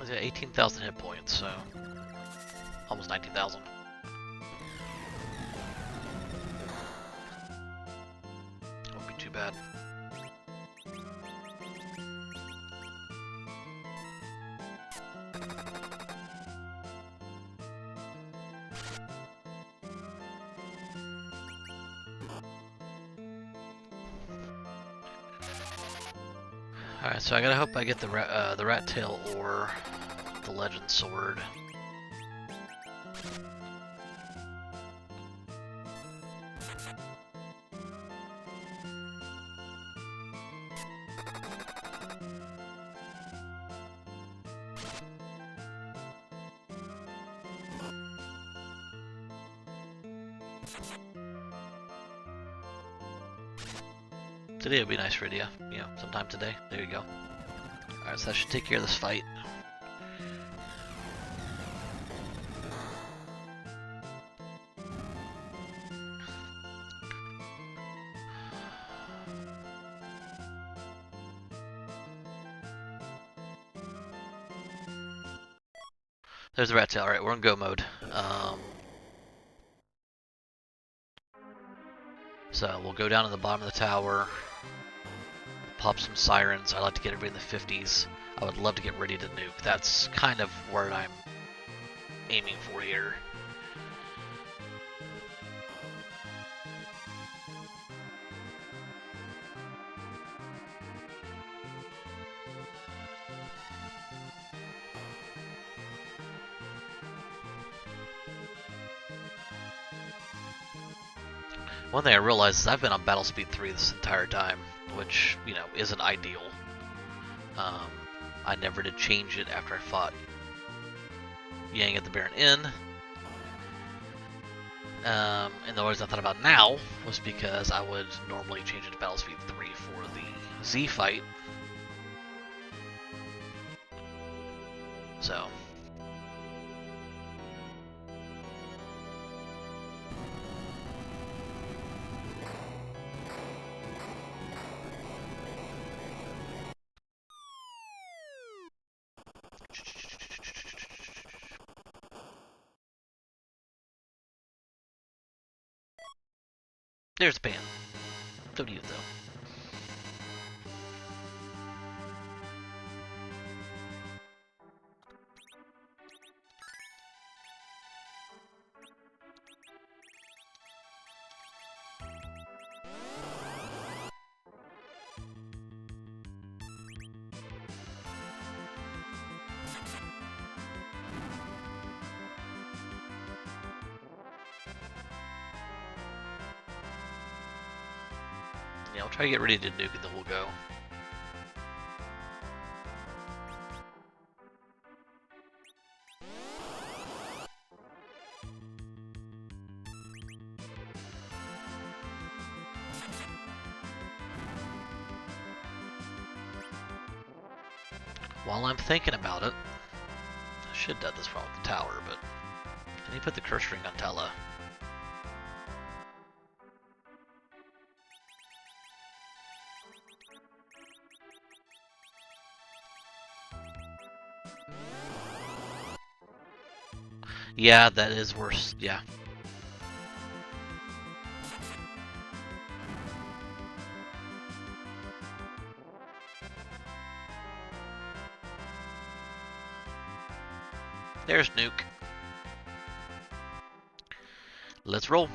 It's got 18,000 hit points, so almost 19,000. Won't be too bad. Alright, so I gotta hope I get the rat tail or the legend sword. Today would be nice for you, sometime today. There you go. Alright, so that should take care of this fight. There's the rat tail. Alright, we're in go mode. So we'll go down to the bottom of the tower, pop some sirens. I like to get everybody in the 50s. I would love to get ready to nuke. That's kind of where I'm aiming for here. One thing I realized is I've been on battle speed 3 this entire time, which, you know, isn't ideal. I never did change it after I fought Yang at the Baron Inn. And the reason I thought about now was because I would normally change it to battle speed 3 for the Z fight. So. There's the pan. Don't need it though. Yeah, I'll try to get ready to nuke and then we'll go. While I'm thinking about it, I should have done this one with the tower, but I need to put the curse ring on Tellah. Yeah, that is worse. Yeah. There's nuke. Let's roll.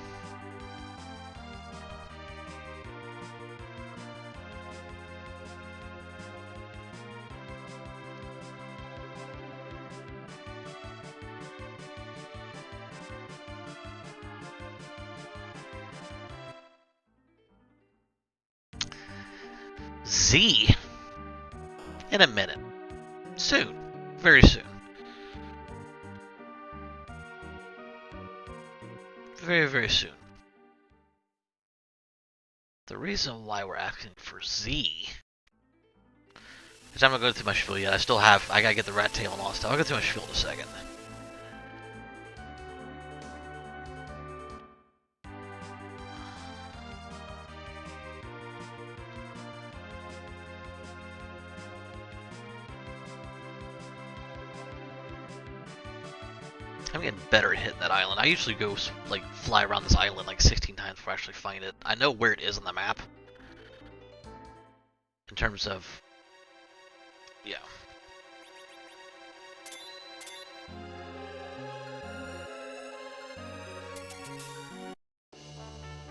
Z in a minute. Soon. Very soon. Very, very soon. The reason why we're asking for Z is I'm gonna go through my spiel yet. I gotta get the rat tail and all that stuff. I'll go through my spiel in a second. I'm getting better at hitting that island. I usually go, like, fly around this island like 16 times before I actually find it. I know where it is on the map. In terms of... yeah.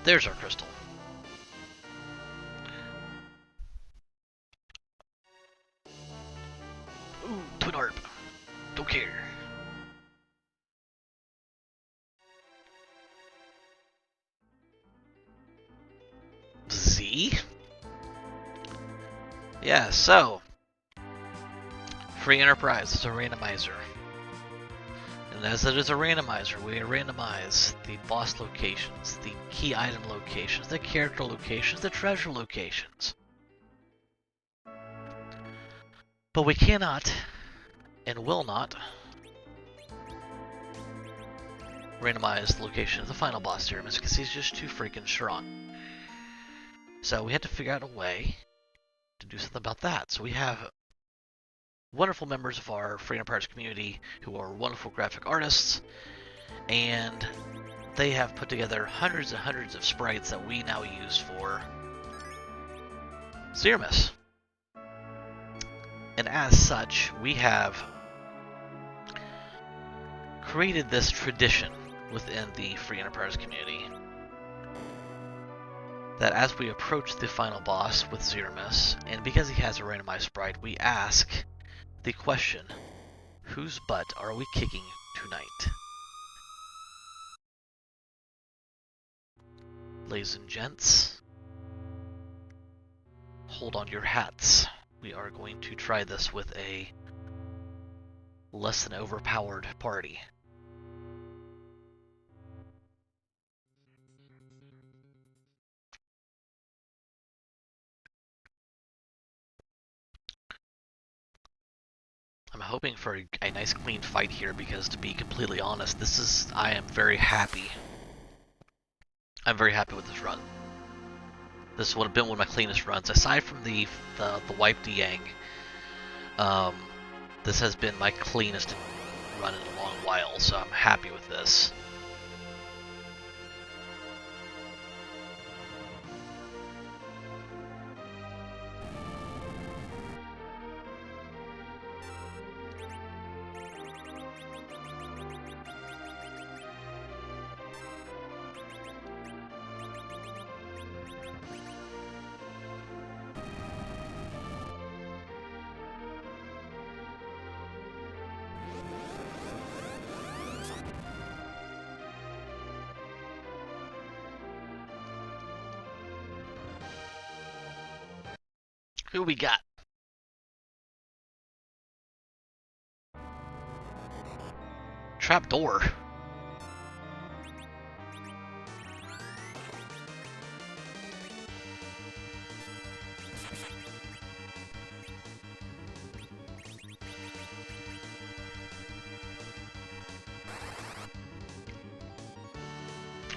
There's our crystal. Ooh, twin harp. Don't care. Z? Yeah, so... free enterprise is a randomizer. And as it is a randomizer, we randomize the boss locations, the key item locations, the character locations, the treasure locations. But we cannot, and will not, randomize the location of the final boss here, because he's just too freaking strong. So we had to figure out a way to do something about that. So we have wonderful members of our Free Enterprise community who are wonderful graphic artists, and they have put together hundreds and hundreds of sprites that we now use for Zermus. And as such, we have created this tradition within the Free Enterprise community that as we approach the final boss with Zermus, and because he has a randomized sprite, we ask the question, whose butt are we kicking tonight? Ladies and gents, hold on your hats. We are going to try this with a less than overpowered party. I'm hoping for a nice clean fight here because, to be completely honest, I am very happy. I'm very happy with this run. This would have been one of my cleanest runs, aside from the wipe Yang. This has been my cleanest run in a long while, so I'm happy with this. Who we got? Trapdoor.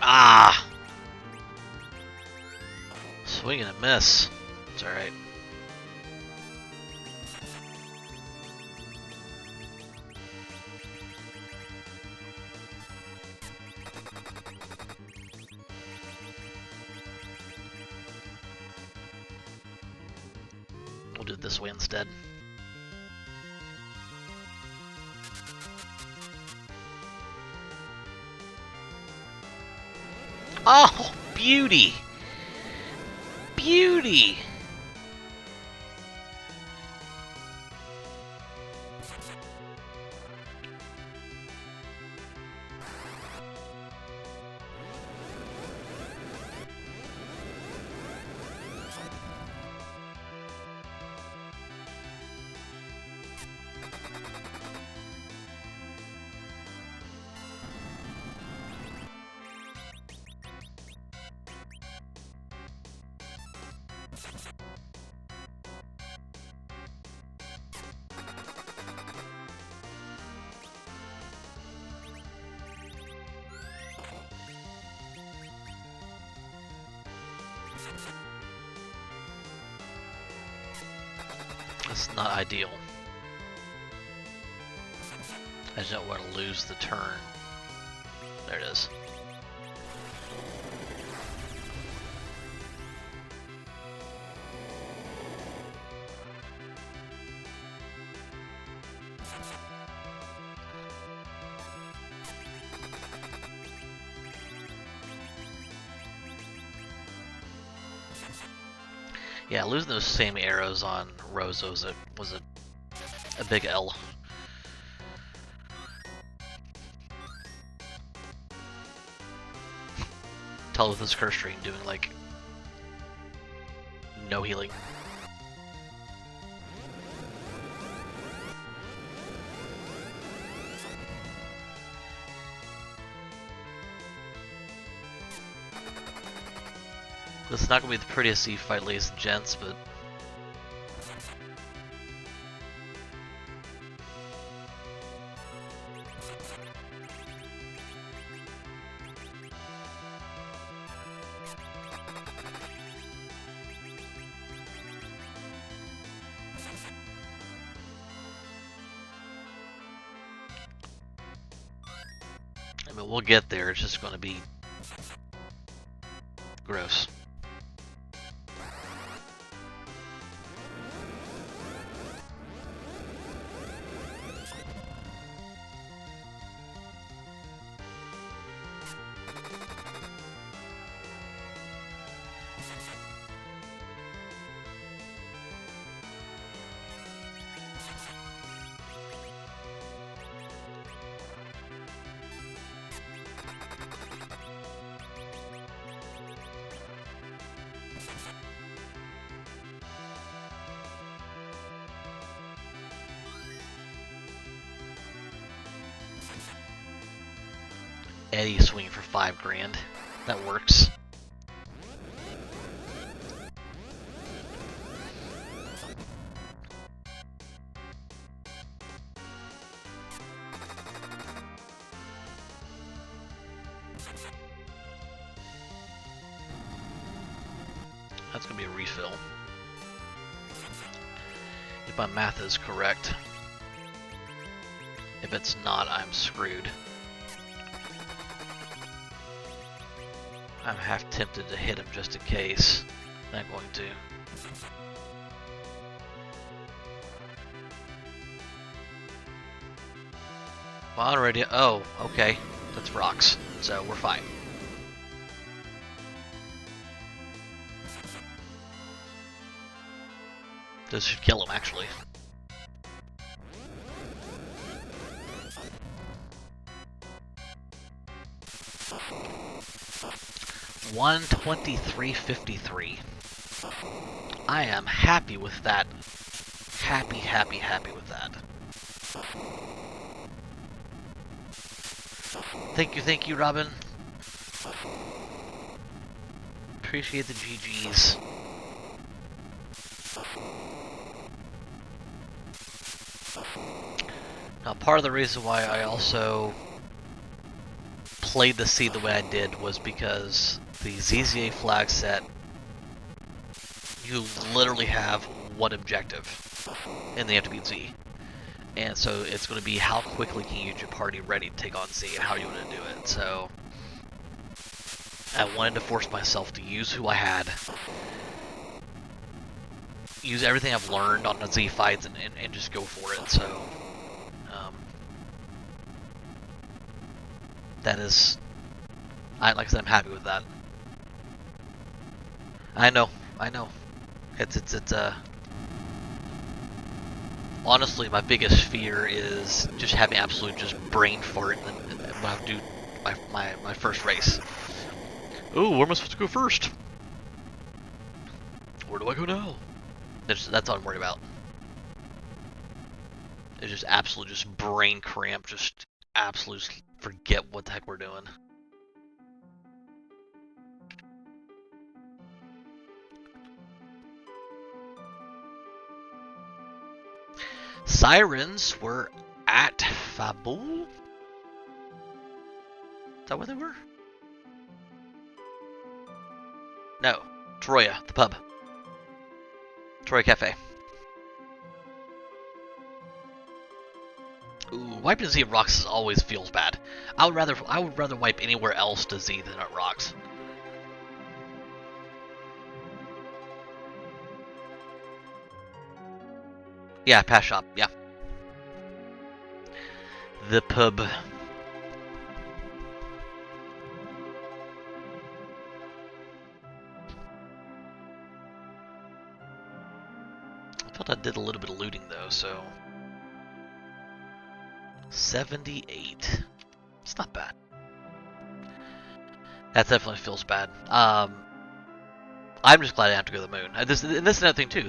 Ah! Swing and a miss. It's alright. We'll do it this way instead. Oh, beauty! Beauty! That's not ideal. I just don't want to lose the turn. There it is. Yeah, losing those same arrows on Rosa was a big L. Tellah with his curse string doing like no healing. This is not going to be the prettiest Eve fight, ladies and gents, but I mean, we'll get there. It's just going to be gross. Eddie swinging for 5 grand. That works. That's gonna be a refill. If my math is correct. If it's not, I'm screwed. I'm half tempted to hit him just in case. Not going to. Already. Oh, okay. That's rocks. So we're fine. This should kill him, actually. $123.53. I am happy with that. Happy with that. Thank you, Robin. Appreciate the GGs. Now, part of the reason why I also played the seed the way I did was because the ZZA flag set, you literally have one objective, and they have to beat Z. And so it's going to be how quickly can you get your party ready to take on Z and how you want to do it. So I wanted to force myself to use who I had, use everything I've learned on the Z fights, and just go for it. So that is, like I said, I'm happy with that. I know. It's honestly, my biggest fear is just having absolute brain fart when I do my first race. Oh, where am I supposed to go first? Where do I go now? That's all I'm worried about. It's just absolute brain cramp, just absolute forget what the heck we're doing. Sirens were at Fabul? Is that where they were? No, Troya, the pub. Troya Cafe. Ooh, wiping Z at rocks always feels bad. I would rather wipe anywhere else to Z than at rocks. Yeah, pass shop, yeah. The pub. I thought I did a little bit of looting though, so 78. It's not bad. That definitely feels bad. I'm just glad I have to go to the moon. This is another thing too.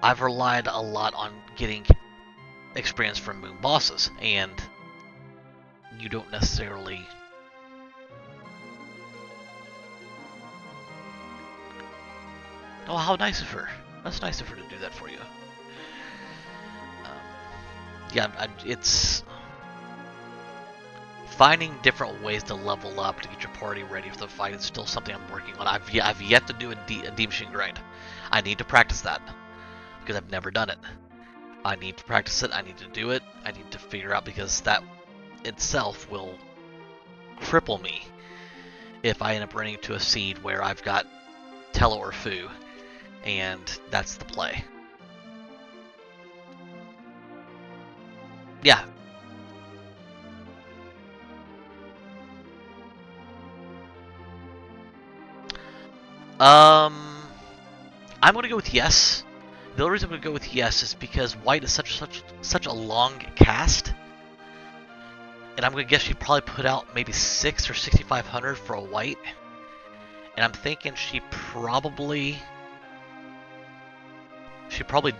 I've relied a lot on getting experience from moon bosses, and you don't necessarily. Oh, how nice of her! That's nice of her to do that for you. Yeah, it's finding different ways to level up to get your party ready for the fight is still something I'm working on. I've yet to do a D machine grind. I need to practice that because I've never done it. I need to practice it. I need to do it. I need to figure out, because that itself will cripple me if I end up running into a seed where I've got Tellah or Fu, and that's the play. Yeah. I'm gonna go with yes. The only reason I'm gonna go with yes is because white is such a long cast, and I'm gonna guess she probably put out maybe 6 or 6,500 for a white, and I'm thinking she probably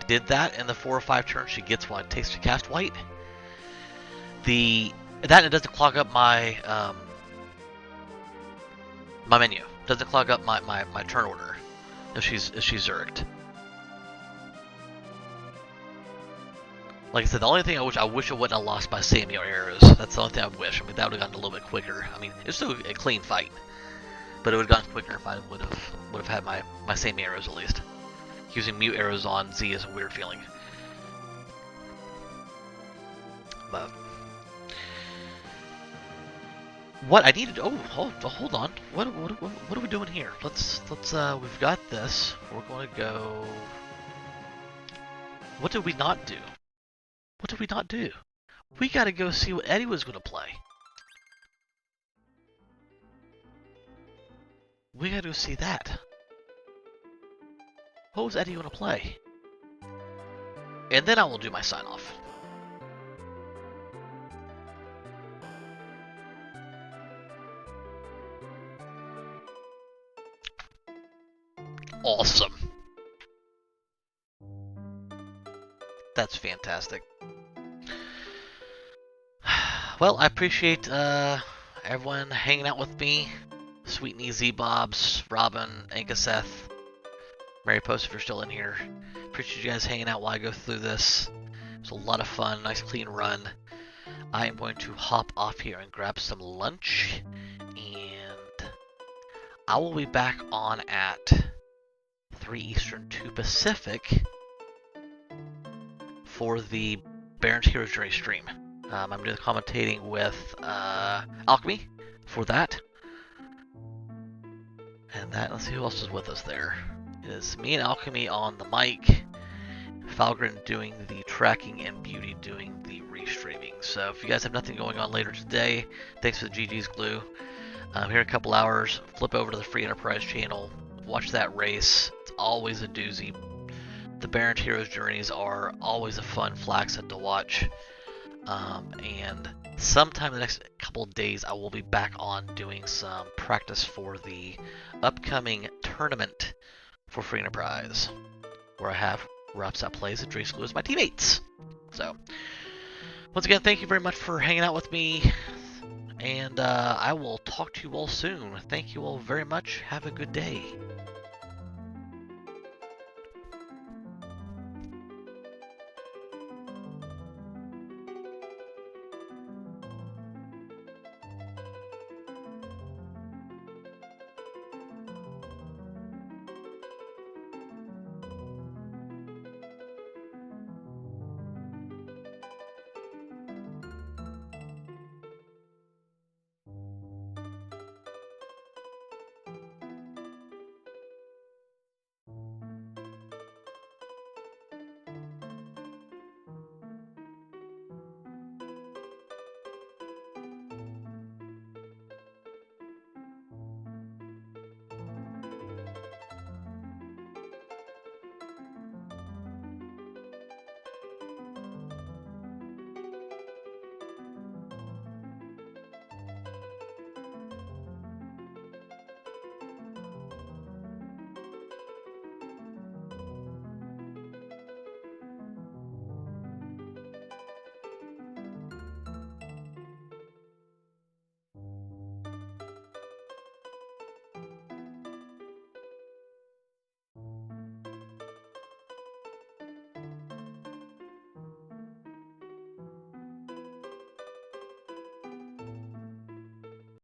did that in the 4 or 5 turns she gets while it takes to cast white. The That, it doesn't clog up my my menu. Doesn't clog up my turn order if she's zerged. Like I said, the only thing I wish I wouldn't have lost my Samuel arrows. That's the only thing I wish. I mean, that would have gotten a little bit quicker. I mean, it's still a clean fight, but it would have gotten quicker if I would have had my Samuel arrows at least. Using mute arrows on Z is a weird feeling. But what I needed? Oh, hold on. What are we doing here? Let's we've got this. We're going to go. What did we not do? What did we not do? We got to go see what Eddie was going to play. We got to go see that. What was Eddie going to play? And then I will do my sign off. Awesome. That's fantastic. Well, I appreciate everyone hanging out with me. Sweet and Easy Bobs, Robin, Ankaseth, Mary Post if you're still in here. Appreciate you guys hanging out while I go through this. It's a lot of fun, nice clean run. I am going to hop off here and grab some lunch, and I will be back on at 3 Eastern, 2 Pacific for the Baron's Heroes Journey stream. I'm doing the commentating with Alchemy for that. And that, let's see who else is with us there. It is me and Alchemy on the mic, Falgren doing the tracking, and Beauty doing the restreaming. So if you guys have nothing going on later today, thanks for the GG's glue. Here in a couple hours, flip over to the Free Enterprise channel, watch that race. It's always a doozy. The Baron's Heroes Journeys are always a fun flaxen to watch. And sometime in the next couple of days, I will be back on doing some practice for the upcoming tournament for Free Enterprise, where I have Rapsat Plays and Drace Glue as my teammates. So, once again, thank you very much for hanging out with me, and I will talk to you all soon. Thank you all very much. Have a good day.